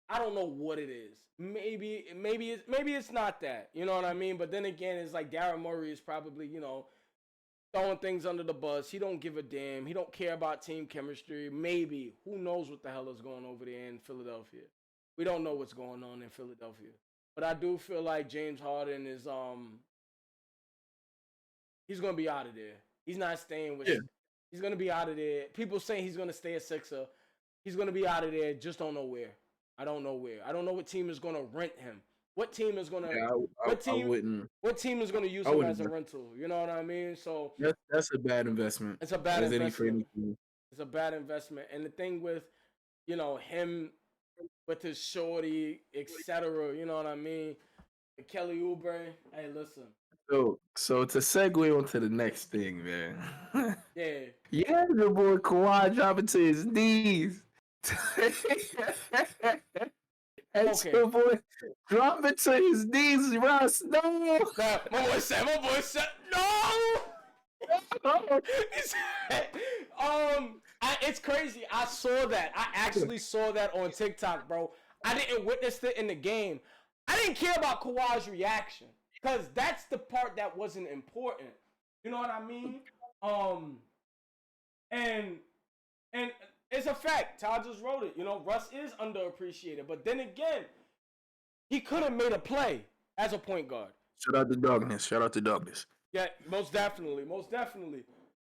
I don't know what it is. Maybe it's not that. You know what I mean? But then again, it's like Daryl Morey is probably, throwing things under the bus. He don't give a damn. He don't care about team chemistry. Maybe. Who knows what the hell is going over there in Philadelphia? We don't know what's going on in Philadelphia. But I do feel like James Harden is he's gonna be out of there. He's not staying with He's gonna be out of there. People saying he's gonna stay a Sixer. He's gonna be out of there. Just don't know where. I don't know where. I don't know what team is gonna rent him. What team is gonna? What team is gonna use him as a rental? You know what I mean? So that's a bad investment. It's a bad investment. It's a bad investment. And the thing with, him with his shorty, etc. You know what I mean? Kelly Oubre. Hey, listen. So to segue onto the next thing, man. Yeah. Yeah, the boy Kawhi dropping to his knees. And your boy dropping to his knees, Ross. No. My boy said, no. He said, It's crazy. I saw that. I actually saw that on TikTok, bro. I didn't witness it in the game. I didn't care about Kawhi's reaction because that's the part that wasn't important. You know what I mean? And and it's a fact. Todd just wrote it. You know, Russ is underappreciated, but then again, he could have made a play as a point guard. Shout out to Douglas. Shout out to Douglas. Yeah, most definitely, most definitely.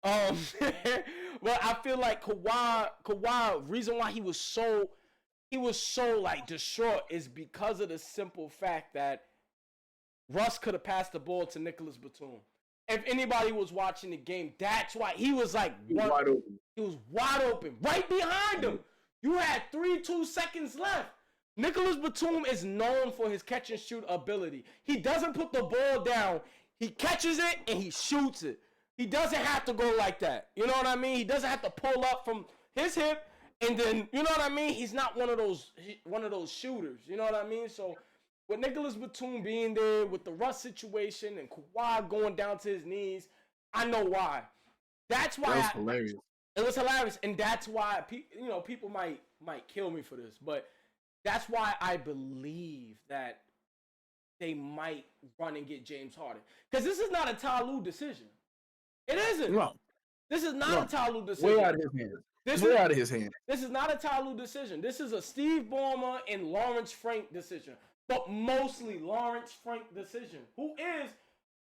Well, I feel like Kawhi, reason why he was so like distraught is because of the simple fact that Russ could have passed the ball to Nicholas Batum. If anybody was watching the game, that's why he was like wide open. He was wide open, right behind him. You had 2 seconds left. Nicholas Batum is known for his catch and shoot ability. He doesn't put the ball down. He catches it and he shoots it. He doesn't have to go like that. You know what I mean? He doesn't have to pull up from his hip and then, you know what I mean? He's not one of those shooters. You know what I mean? So with Nicholas Batum being there, with the Russ situation and Kawhi going down to his knees, I know why. That's why that was hilarious. It was hilarious, and that's why people might kill me for this, but that's why I believe that they might run and get James Harden, because this is not a Ty Lue decision. It isn't. No. This is not a Ty Lue decision. Way out of his hands. Way out of his hands. This is not a Ty Lue decision. This is a Steve Ballmer and Lawrence Frank decision, but mostly Lawrence Frank decision, who is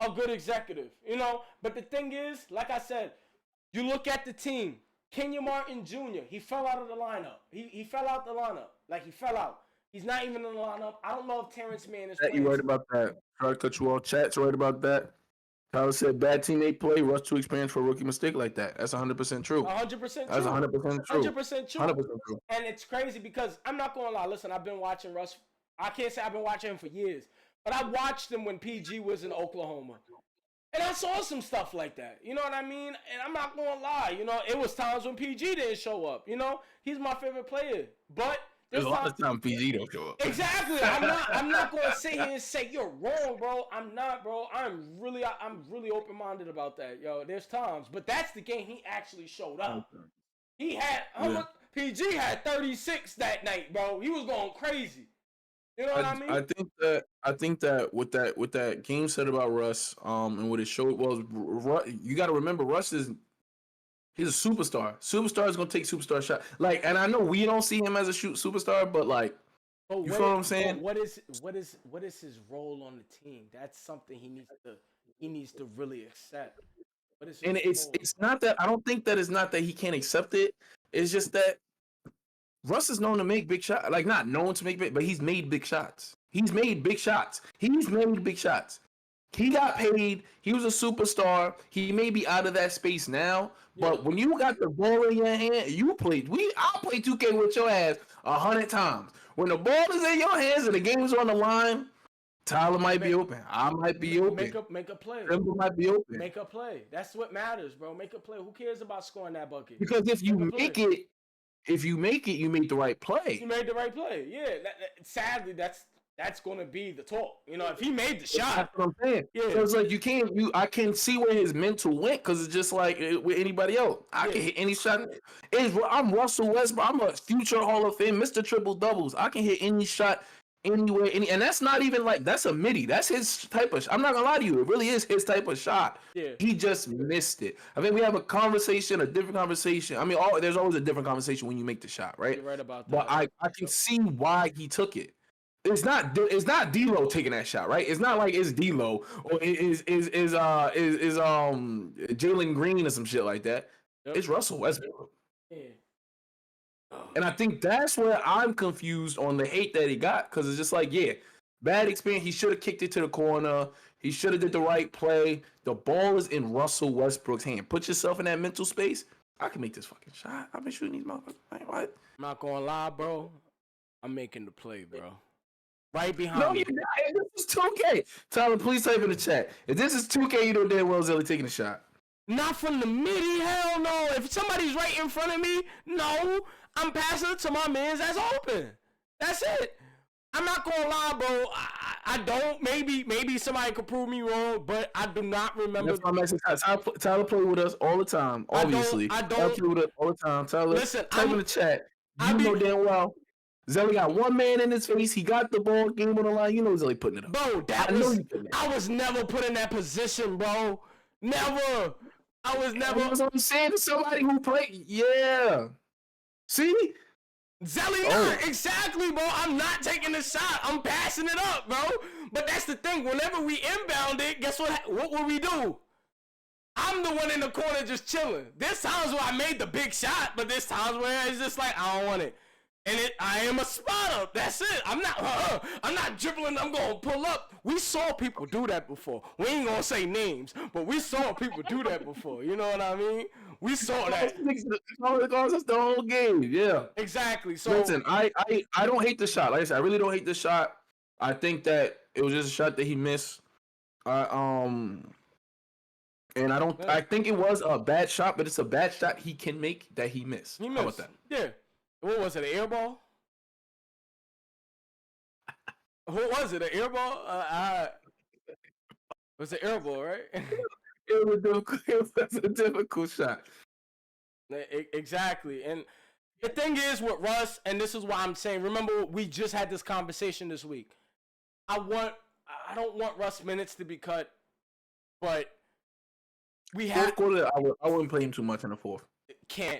a good executive, you know. But the thing is, like I said, you look at the team. Kenya Martin Jr., he fell out of the lineup. He fell out the lineup. Like, he fell out. He's not even in the lineup. I don't know if Terrence Mann is playing. You right about that. Try to cut you off. Chat's right about that. Tyler said, bad teammate play, rush too experienced for a rookie mistake like that. That's 100% true. 100% true. That's 100% true. 100% true. 100% true. And it's crazy because I'm not going to lie. Listen, I've been watching Russ. I can't say I've been watching him for years. But I watched him when PG was in Oklahoma. And I saw some stuff like that. You know what I mean? And I'm not going to lie. You know, it was times when PG didn't show up. You know, he's my favorite player. But there's a lot of times PG don't show up. Exactly. I'm not going to sit here and say you're wrong, bro. I'm not, bro. I'm really open-minded about that. Yo, there's times. But that's the game he actually showed up. He had, PG had 36 that night, bro. He was going crazy. You know what I mean? I think that with that game said about Russ, and what it showed was, you got to remember, he's a superstar. Superstar is gonna take superstar shot. Like, and I know we don't see him as a superstar, but like, you feel what I'm saying? What is his role on the team? That's something he needs to really accept. And it's not that I don't think that it's not that he can't accept it. It's just that Russ is known to make big shots. Like, not known to make big, but he's made big shots. He's made big shots. He got paid. He was a superstar. He may be out of that space now, but when you got the ball in your hand, I'll play 2K with your ass 100 times. When the ball is in your hands and the game is on the line, Tyler might be open. I might be open. Make a play. Trimble might be open. Make a play. That's what matters, bro. Make a play. Who cares about scoring that bucket? Because if you make it, you make the right play. You made the right play. Yeah. Sadly, that's going to be the talk. You know, if he made the shot. That's what I'm saying. Yeah. So it's like I can see where his mental went, because it's just like with anybody else. I can hit any shot. I'm Russell Westbrook. I'm a future Hall of Fame, Mr. Triple Doubles. I can hit any shot anywhere. And that's not even like, that's a midi. That's his type of, I'm not going to lie to you. It really is his type of shot. Yeah. He just missed it. I think we have a different conversation. I mean, there's always a different conversation when you make the shot, right? You're right about that. But I can see why he took it. It's not D'Lo taking that shot, right? It's not like it's D'Lo or is Jalen Green or some shit like that. Yep. It's Russell Westbrook. Yeah. And I think that's where I'm confused on the hate that he got, because it's just like, bad experience. He should have kicked it to the corner. He should have did the right play. The ball is in Russell Westbrook's hand. Put yourself in that mental space. I can make this fucking shot. I've been shooting these motherfuckers. What? I'm not gonna lie, bro. I'm making the play, bro. Right behind me. This is 2K. Tyler, please type in the chat. If this is 2K, you know damn well Zelly taking a shot. Not from the midi, hell no. If somebody's right in front of me, no. I'm passing it to my man's that's open. That's it. I'm not gonna lie, bro. I don't. Maybe somebody could prove me wrong, but I do not remember. That's my message. Tyler play with us all the time. Obviously, I Tyler don't. play with us all the time. Tyler, Listen, type in the chat. I You be know damn well. Zelly got one man in his face. He got the ball. Game on the line. You know Zelly putting it up. bro. I was never put in that position, bro. Never. I was never. That's what I'm saying to somebody who played. Yeah. See? Zelly, not exactly, bro. I'm not taking the shot. I'm passing it up, bro. But that's the thing. Whenever we inbound it, guess what? What will we do? I'm the one in the corner just chilling. There's times where I made the big shot, but there's times where it's just like I don't want it. And I am a spot up. That's it. I'm not dribbling. I'm gonna pull up. We saw people do that before. We ain't gonna say names, but we saw people do that before. You know what I mean? We saw that. That's the whole game. Yeah. Exactly. So listen, I don't hate the shot. Like I said, I really don't hate the shot. I think that it was just a shot that he missed. And I think it was a bad shot, but it's a bad shot he can make that he missed. He missed. How about that? Yeah. What was it? An air ball? What was it? An air ball? It was an air ball, right? It was a difficult shot. Exactly. And the thing is with Russ, and this is why I'm saying, remember we just had this conversation this week. I don't want Russ minutes to be cut, but we have. Fourth quarter, I wouldn't play him too much in the fourth.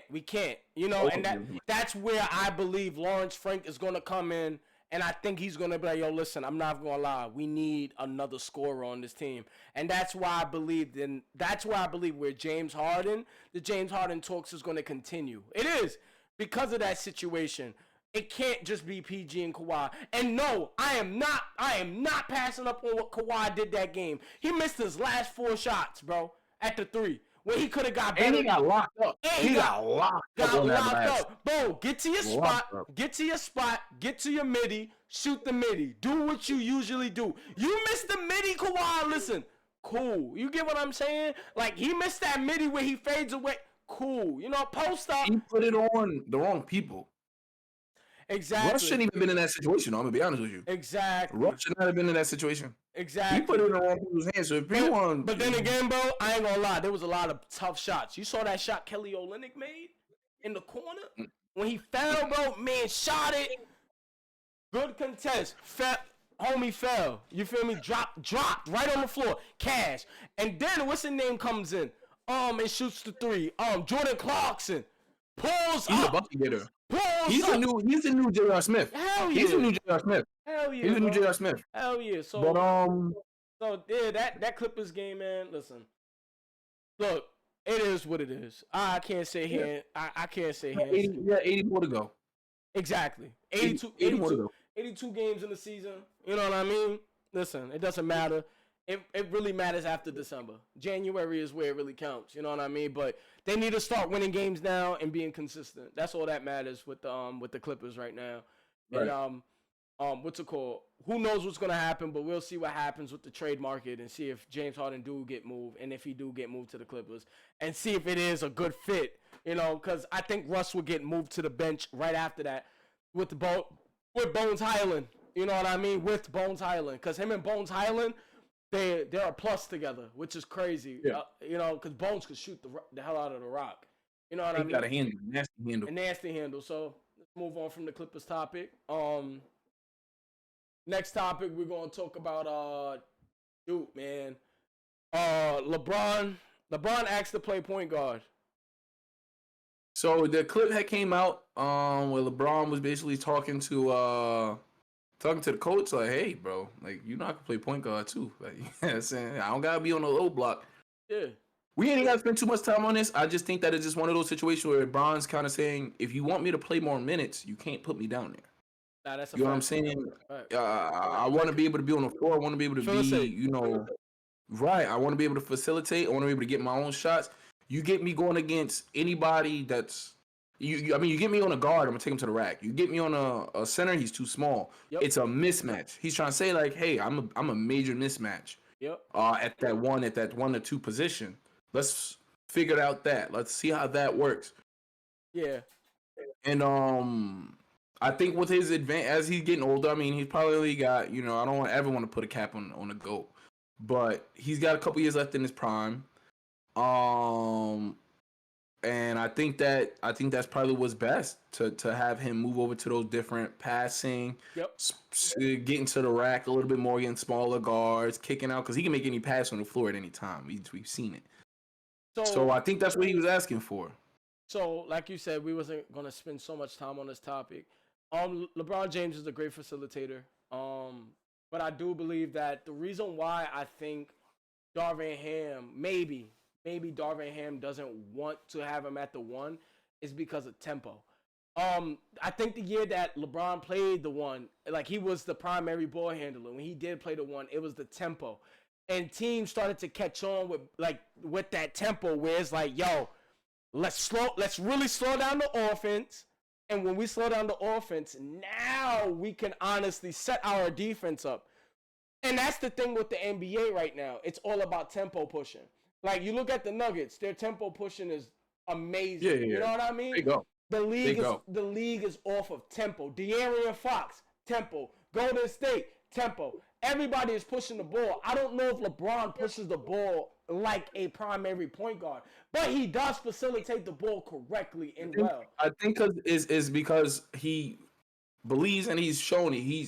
We can't, you know, and that's where I believe Lawrence Frank is going to come in, and I think he's going to be like, yo, listen, I'm not going to lie, we need another scorer on this team, and that's why I believe where the James Harden talks is going to continue. It is because of that situation. It can't just be PG and Kawhi. And no, I am not passing up on what Kawhi did that game. He missed his last 4 shots, bro, at the 3. Where he could have got better. And he got locked up. He got locked up. Bro, get to your spot. Get to your spot. Get to your midi. Shoot the midi. Do what you usually do. You missed the midi, Kawhi. Listen, cool. You get what I'm saying? Like, he missed that midi where he fades away. Cool. You know, post up. He put it on the wrong people. Exactly. Russ shouldn't even been in that situation. I'm gonna be honest with you. Exactly. Russ should not have been in that situation. Exactly. He put it in the wrong people's hands. So if you want, but then again, bro, I ain't gonna lie. There was a lot of tough shots. You saw that shot Kelly Olynyk made in the corner when he fell, bro. Man, shot it. Good contest. Homie fell. You feel me? Dropped right on the floor. Cash. And then what's his name comes in? And shoots the 3. Jordan Clarkson pulls he's up. a bucket getter. He's a new J.R. Smith. Hell yeah. He's a new J.R. Smith. Hell yeah. He's a new J.R. Smith. Hell yeah. So yeah, that Clippers game, man. Listen, look, it is what it is. I can't say here. I can't say here. 80 more to go. Exactly. 82 more to go. 82 games in the season. You know what I mean? Listen, it doesn't matter. It really matters after December. January is where it really counts. You know what I mean? But they need to start winning games now and being consistent. That's all that matters with the Clippers right now. Right. And what's it called? Who knows what's gonna happen? But we'll see what happens with the trade market and see if James Harden do get moved, and if he do get moved to the Clippers, and see if it is a good fit. You know, because I think Russ will get moved to the bench right after that with Bones Highland. You know what I mean? With Bones Highland, because him and Bones Highland. They're a plus together, which is crazy. Yeah. You know, because Bones could shoot the hell out of the rock. You know what I mean? He got a nasty handle. So let's move on from the Clippers topic. Next topic we're gonna talk about. Man. LeBron asked to play point guard. So the clip that came out, where LeBron was basically talking to the coach, like, hey, bro, like, you know I can play point guard too. Like, you know what I'm saying? I don't gotta be on the low block. Yeah. We ain't gotta spend too much time on this. I just think that it's just one of those situations where LeBron's kind of saying, if you want me to play more minutes, you can't put me down there. Nah, that's a you know what I'm saying? Right. I want to be able to be on the floor. I want to be able to be, you know, right. I want to be able to facilitate. I want to be able to get my own shots. You get me going against anybody that's, I mean, you get me on a guard, I'm going to take him to the rack. You get me on a center, he's too small. Yep. It's a mismatch. He's trying to say, like, hey, I'm a major mismatch. Yep. At that 1 or 2 position. Let's figure out that. Let's see how that works. Yeah. And I think with his as he's getting older, I mean, he's probably got, I don't ever want to put a cap on the GOAT, but he's got a couple years left in his prime. And I think that's probably what's best to have him move over to those different passing, getting to the rack a little bit more, getting smaller guards, kicking out, because he can make any pass on the floor at any time. We've seen it. So I think that's what he was asking for. So, like you said, we wasn't gonna spend so much time on this topic. LeBron James is a great facilitator. But I do believe that the reason why I think Darvin Ham, maybe Darvin Ham doesn't want to have him at the 1 is because of tempo. I think the year that LeBron played the 1, like he was the primary ball handler. When he did play the 1, it was the tempo. And teams started to catch on with that tempo where it's like, yo, let's really slow down the offense. And when we slow down the offense, now we can honestly set our defense up. And that's the thing with the NBA right now. It's all about tempo pushing. Like, you look at the Nuggets, their tempo pushing is amazing. Yeah. You know what I mean? They go. The league is off of tempo. De'Aaron Fox, tempo. Golden State, tempo. Everybody is pushing the ball. I don't know if LeBron pushes the ball like a primary point guard, but he does facilitate the ball correctly and well. I think is because he believes and he's shown it. He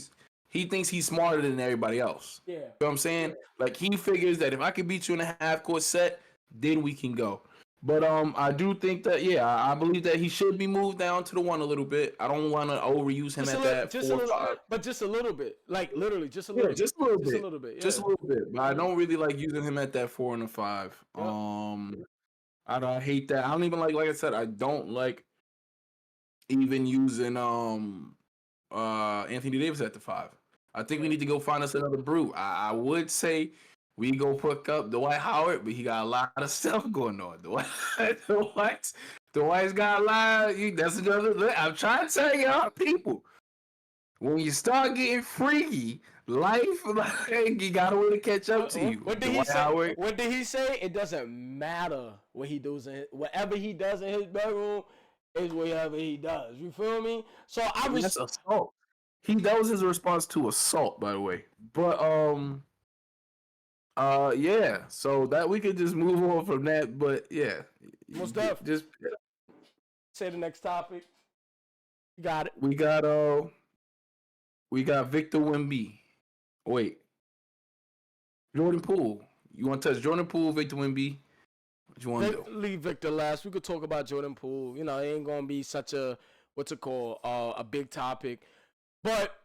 thinks he's smarter than everybody else. Yeah. You know what I'm saying? Yeah. Like, he figures that if I can beat you in a half-court set, then we can go. But I do think that, I believe that he should be moved down to the 1 a little bit. I don't want to overuse him at that 4 or 5. But just a little bit. Like, literally, just a little bit. Just a little bit. Just a little bit. But I don't really like using him at that 4 and a 5. Yep. I hate that. I don't even like I said, I don't like even using Anthony Davis at the 5. I think we need to go find us another brute. I would say we go pick up Dwight Howard, but he got a lot of stuff going on. Dwight's got a lot. That's another. I'm trying to tell y'all, people, when you start getting freaky, life, you gotta want to catch up to you. What did he say? What did he say? It doesn't matter what he does. Whatever he does in his bedroom is whatever he does. You feel me? So that's assault. That was his response to assault, by the way. But so that we could just move on from that. But yeah, most definitely. Just say the next topic. You got it. We got Victor Wemby. Wait, Jordan Poole. You want to touch Jordan Poole, Victor Wemby? What you want to do? Leave Victor last. We could talk about Jordan Poole. It ain't gonna be such a a big topic. But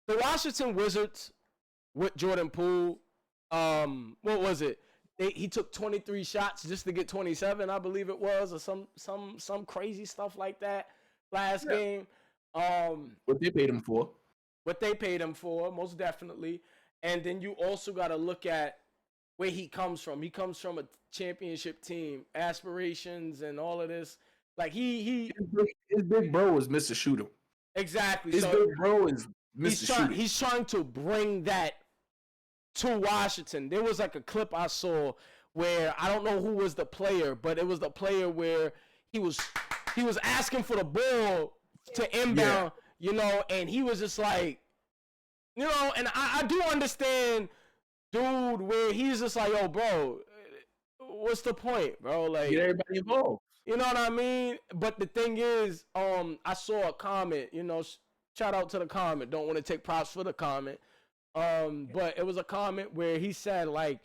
the Washington Wizards with Jordan Poole, what was it? He took 23 shots just to get 27, I believe it was, or some crazy stuff like that last game. What they paid him for. What they paid him for, most definitely. And then you also got to look at where he comes from. He comes from a championship team, aspirations and all of this. Like his big bro is Mr. Shooter. Exactly. His big bro is Mr. Shooter. He's trying to bring that to Washington. There was like a clip I saw where I don't know who was the player, but it was the player where he was asking for the ball to inbound, and he was just like, and I do understand, dude, where he's just like, yo, bro, what's the point, bro? Like, get everybody involved. You know what I mean? But the thing is, I saw a comment, shout out to the comment. Don't want to take props for the comment. But it was a comment where he said, like,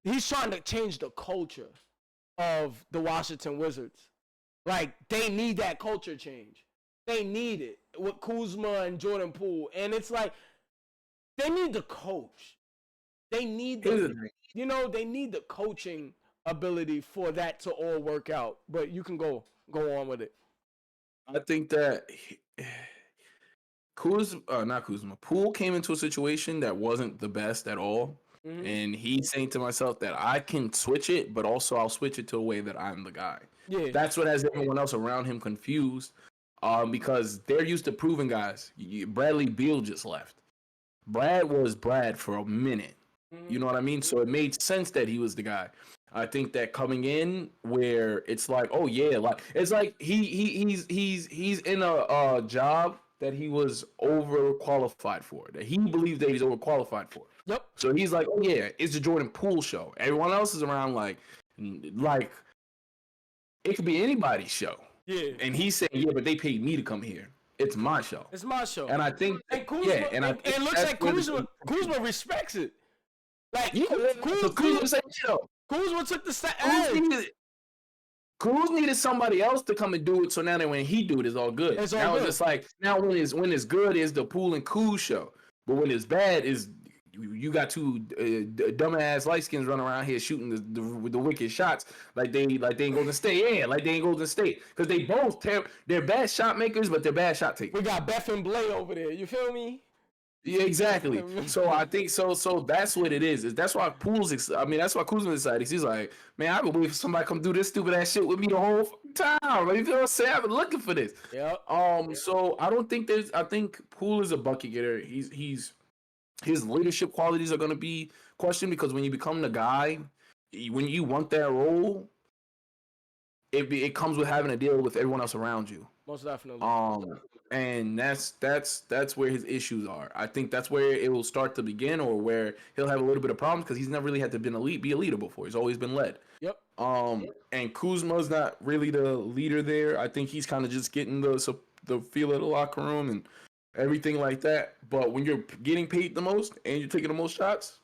he's trying to change the culture of the Washington Wizards. Like, they need that culture change. They need it with Kuzma and Jordan Poole. And it's like, they need the coach. They need they need the coaching ability for that to all work out. But you can go on with it. I think that Poole came into a situation that wasn't the best at all. Mm-hmm. And he's saying to myself that I can switch it, but also I'll switch it to a way that I'm the guy. Yeah. That's what has everyone else around him confused. Because they're used to proving guys. Bradley Beal just left. Brad was Brad for a minute. Mm-hmm. You know what I mean? So it made sense that he was the guy. I think that coming in where it's like, oh yeah, like it's like he's in a job that he was overqualified for, that he believes that he's overqualified for. Yep. So he's like, oh yeah, it's the Jordan Poole show. Everyone else is around like it could be anybody's show. Yeah. And he's saying, yeah, but they paid me to come here. It's my show. It's my show. And I think, and Kuzma, yeah, and I think it looks like Kuzma respects it. Like Kuzma took the edge. Kuz needed somebody else to come and do it, so now that when he do it, it's all good. It's just like now when it's good is the Poole and Kuz show, but when it's bad is you got two dumbass light skins running around here shooting the wicked shots like they ain't Golden State, like they ain't Golden State, because they both they're bad shot makers, but they're bad shot takers. We got Beth and Blay over there. You feel me? Yeah, exactly. So I think so that's what it is. That's why that's why Kuzma decided. He's like, man, I've been waiting for somebody to come do this stupid ass shit with me the whole time. Like, you feel what I'm saying? I've been looking for this. Yeah. So I think Poole is a bucket getter. His leadership qualities are gonna be questioned, because when you become the guy, when you want that role, it comes with having to deal with everyone else around you. Most definitely. And that's where his issues are. I think that's where it will start to begin, or where he'll have a little bit of problems, because he's never really had to be a leader before. He's always been led. Yep. And Kuzma's not really the leader there. I think he's kind of just getting the feel of the locker room and everything like that. But when you're getting paid the most and you're taking the most shots,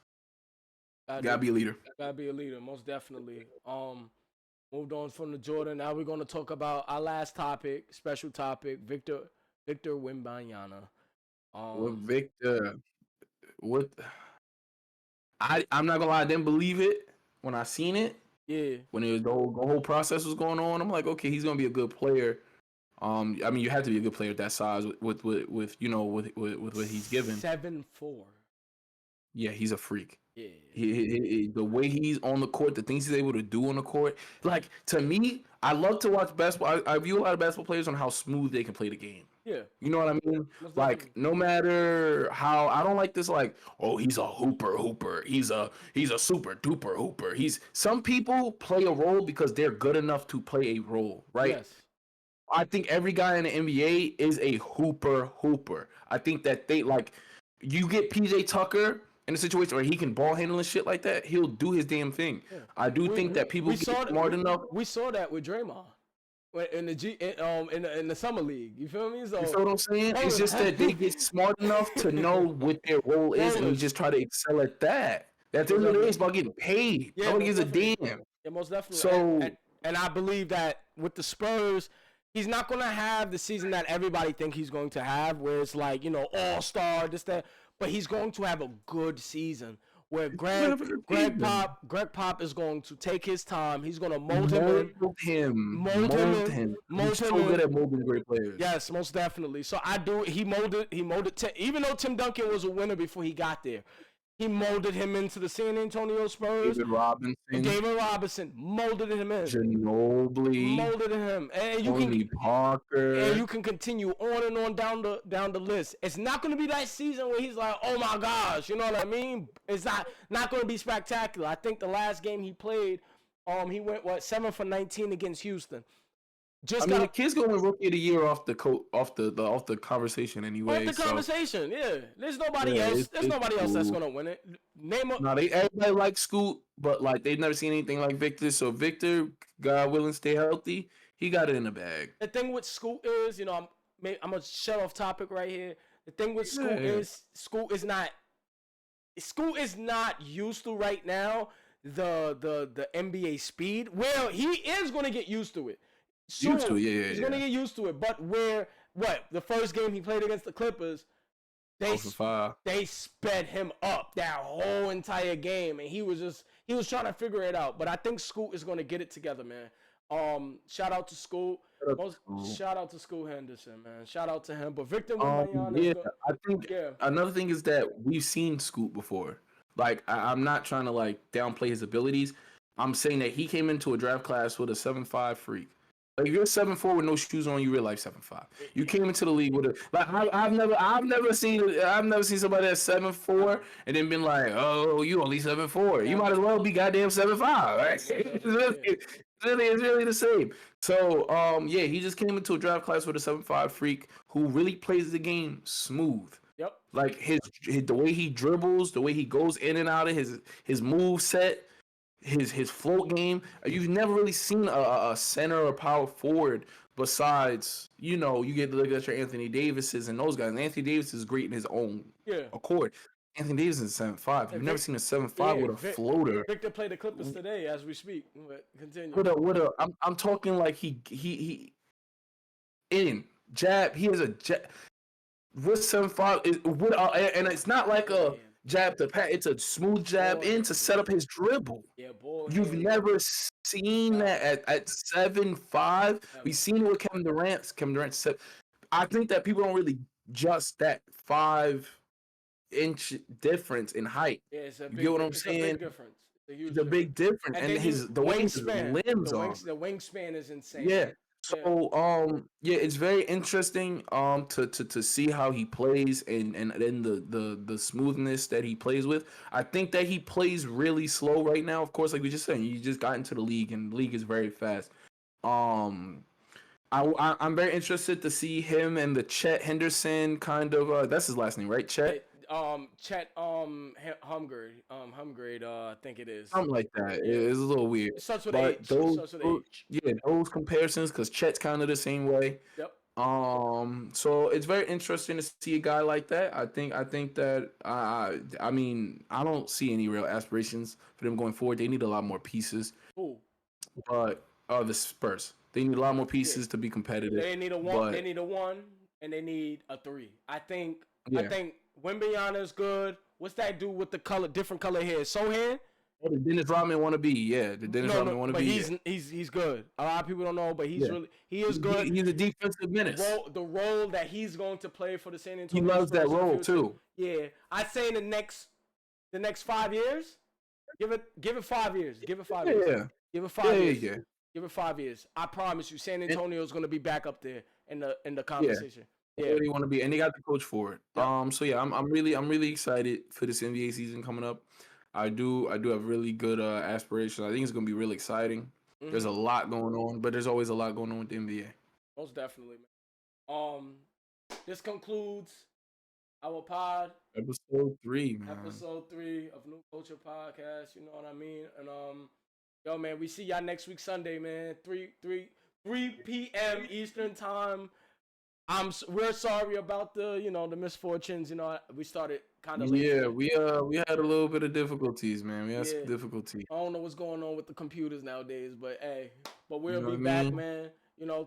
you gotta be a leader. Gotta be a leader, most definitely. Moved on from the Jordan. Now we're gonna talk about our last topic, special topic, Victor Wembanyama. I'm not gonna lie, I didn't believe it when I seen it. Yeah. When the whole process was going on, I'm like, okay, he's gonna be a good player. I mean, you have to be a good player at that size with what he's given. 7'4". Yeah, he's a freak. Yeah. He the way he's on the court, the things he's able to do on the court. Like, to me, I love to watch basketball. I view a lot of basketball players on how smooth they can play the game. Yeah. You know what I mean? Like, no matter how, I don't like this, like, oh, he's a hooper. He's a super duper hooper. Some people play a role because they're good enough to play a role, right? Yes. I think every guy in the NBA is a hooper. I think that you get PJ Tucker in a situation where he can ball handle and shit like that, he'll do his damn thing. Yeah. I think that people get smart enough. We saw that with Draymond in the summer league. You feel me? So, you feel what I'm saying? It's just that they get smart enough to know what their role is, and you just try to excel at that. At the end of the day, it's about getting paid. Nobody gives a damn. Yeah, most definitely. So, and I believe that with the Spurs, he's not going to have the season that everybody think he's going to have, where it's like, all-star, this, that. But he's going to have a good season where Greg Pop is going to take his time. He's going to mold him. He's so good at molding great players. Yes, most definitely. So he molded even though Tim Duncan was a winner before he got there. He molded him into the San Antonio Spurs. David Robinson molded him in. Ginobili molded him, and Tony Parker. And you can continue on and on down the list. It's not going to be that season where he's like, oh my gosh, you know what I mean? It's not going to be spectacular. I think the last game he played, he went 7 for 19 against Houston. The kid's going rookie of the year off the conversation anyway. Off the conversation, yeah. There's nobody else. There's nobody else that's gonna win it. Everybody likes Scoot, but like they've never seen anything like Victor. So Victor, God willing, stay healthy. He got it in the bag. The thing with Scoot is, I'm gonna shut off topic right here. The thing with Scoot is Scoot is not used to right now the NBA speed. Well, he is gonna get used to it. He's gonna get used to it. But the first game he played against the Clippers, they sped him up that whole entire game, and he was trying to figure it out. But I think Scoot is gonna get it together, man. Shout out to Scoot. Shout out to Scoot Henderson, man. Shout out to him. But Victor Wembanyama. I think another thing is that we've seen Scoot before. Like, I'm not trying to like downplay his abilities. I'm saying that he came into a draft class with a 7'5" freak. Like if you're 7'4" with no shoes on, you real life 7'5". You came into the league with a like I've never seen somebody that's 7'4" and then been like, oh, you only 7'4". You might as well be goddamn 7'5". Right? It's really the same. So yeah, he just came into a draft class with a 7'5" freak who really plays the game smooth. Yep. Like his the way he dribbles, the way he goes in and out of his move set, his float game. You've never really seen a center or power forward besides, you get to look at your Anthony Davises and those guys. And Anthony Davis is great in his own accord. Anthony Davis is 7'5". You've never seen a 7'5" with a floater. Victor played the Clippers today as we speak. But continue. I'm talking like he in jab. He has a jab. With 7'5" and it's not like a jab to pat. It's a smooth jab in to set up his dribble. Yeah, boy. You've never seen that at 7'5". We've seen it with Kevin Durant. Kevin Durant said, I think that people don't really just that 5-inch difference in height. Yeah, it's a big, you get what I'm saying? A big difference. It's a big difference, and the way his limbs are. The wingspan is insane. Yeah. So it's very interesting to see how he plays and then the smoothness that he plays with. I think that he plays really slow right now. Of course, like we just said, you just got into the league and the league is very fast. I'm very interested to see him and the Chet Henderson kind of that's his last name, right? Chet. Chet Humgrade, I think it is. Something like that. Yeah. It's a little weird. It starts with H. Those comparisons, because Chet's kind of the same way. Yep. So it's very interesting to see a guy like that. I think that I mean, I don't see any real aspirations for them going forward. They need a lot more pieces. Ooh. But the Spurs, they need a lot more pieces to be competitive. They need a 1. They need a 1, and they need a 3. I think Wembanyama is good. What's that dude with the different color hair? Sohan? Oh, the Dennis Rodman wannabe. Yeah, the Dennis Rodman wannabe. But he's good. A lot of people don't know, but he is good. He's a defensive menace. The role that he's going to play for the San Antonio Spurs. He loves that role too. Yeah, I'd say in the next 5 years, give it 5 years. Give it 5 years. Yeah. Give it 5 years. Yeah. Give it 5 years. I promise you, San Antonio is going to be back up there in the conversation. Yeah. Where they want to be, and they got the coach for it. Yep. So yeah, I'm really excited for this NBA season coming up. I do have really good aspirations. I think it's gonna be really exciting. Mm-hmm. There's a lot going on, but there's always a lot going on with the NBA. Most definitely, man. This concludes our pod. Episode 3, man. Episode 3 of New Culture Podcast. You know what I mean? And yo, man, we see y'all next week Sunday, man. 3 p.m. Eastern time. We're sorry about the misfortunes. We started kind of late. Yeah, we had a little bit of difficulties, man. We had some difficulty. I don't know what's going on with the computers nowadays, but we'll be back, man.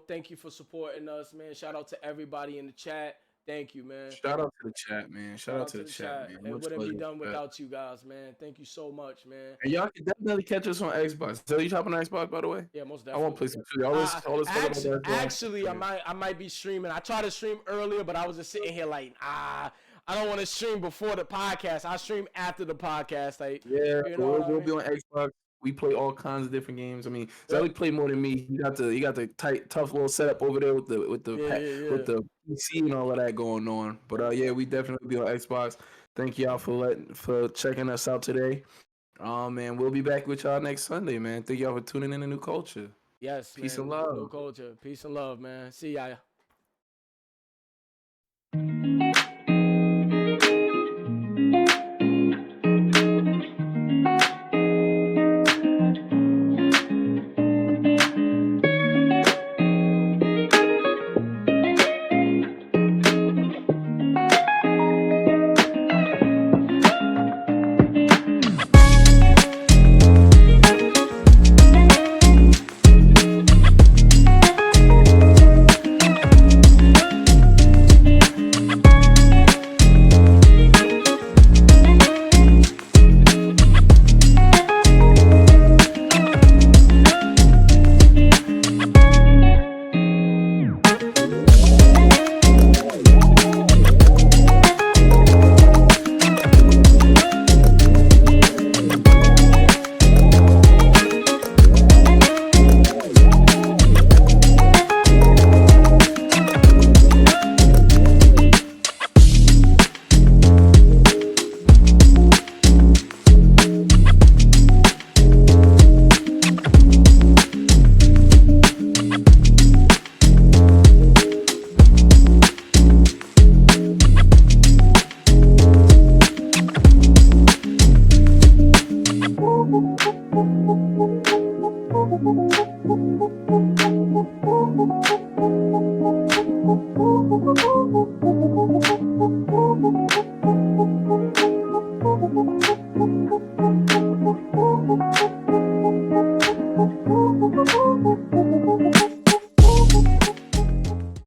Thank you for supporting us, man. Shout out to everybody in the chat. Thank you, man. Shout out to the chat, man. Shout out to the chat, man. It wouldn't be done without you guys, man. Thank you so much, man. And y'all can definitely catch us on Xbox. So you shopping on Xbox, by the way? Yeah, most definitely. I want to play some too. Actually, I might be streaming. I tried to stream earlier, but I was just sitting here like, I don't want to stream before the podcast. I stream after the podcast. Like, we'll be on Xbox. We play all kinds of different games. I mean, Zelly played more than me. He got the tough little setup over there with the PC and all of that going on. But we definitely be on Xbox. Thank y'all for checking us out today. Man, we'll be back with y'all next Sunday, man. Thank y'all for tuning in to New Culture. Yes, peace and love. New Culture. Peace and love, man. See y'all.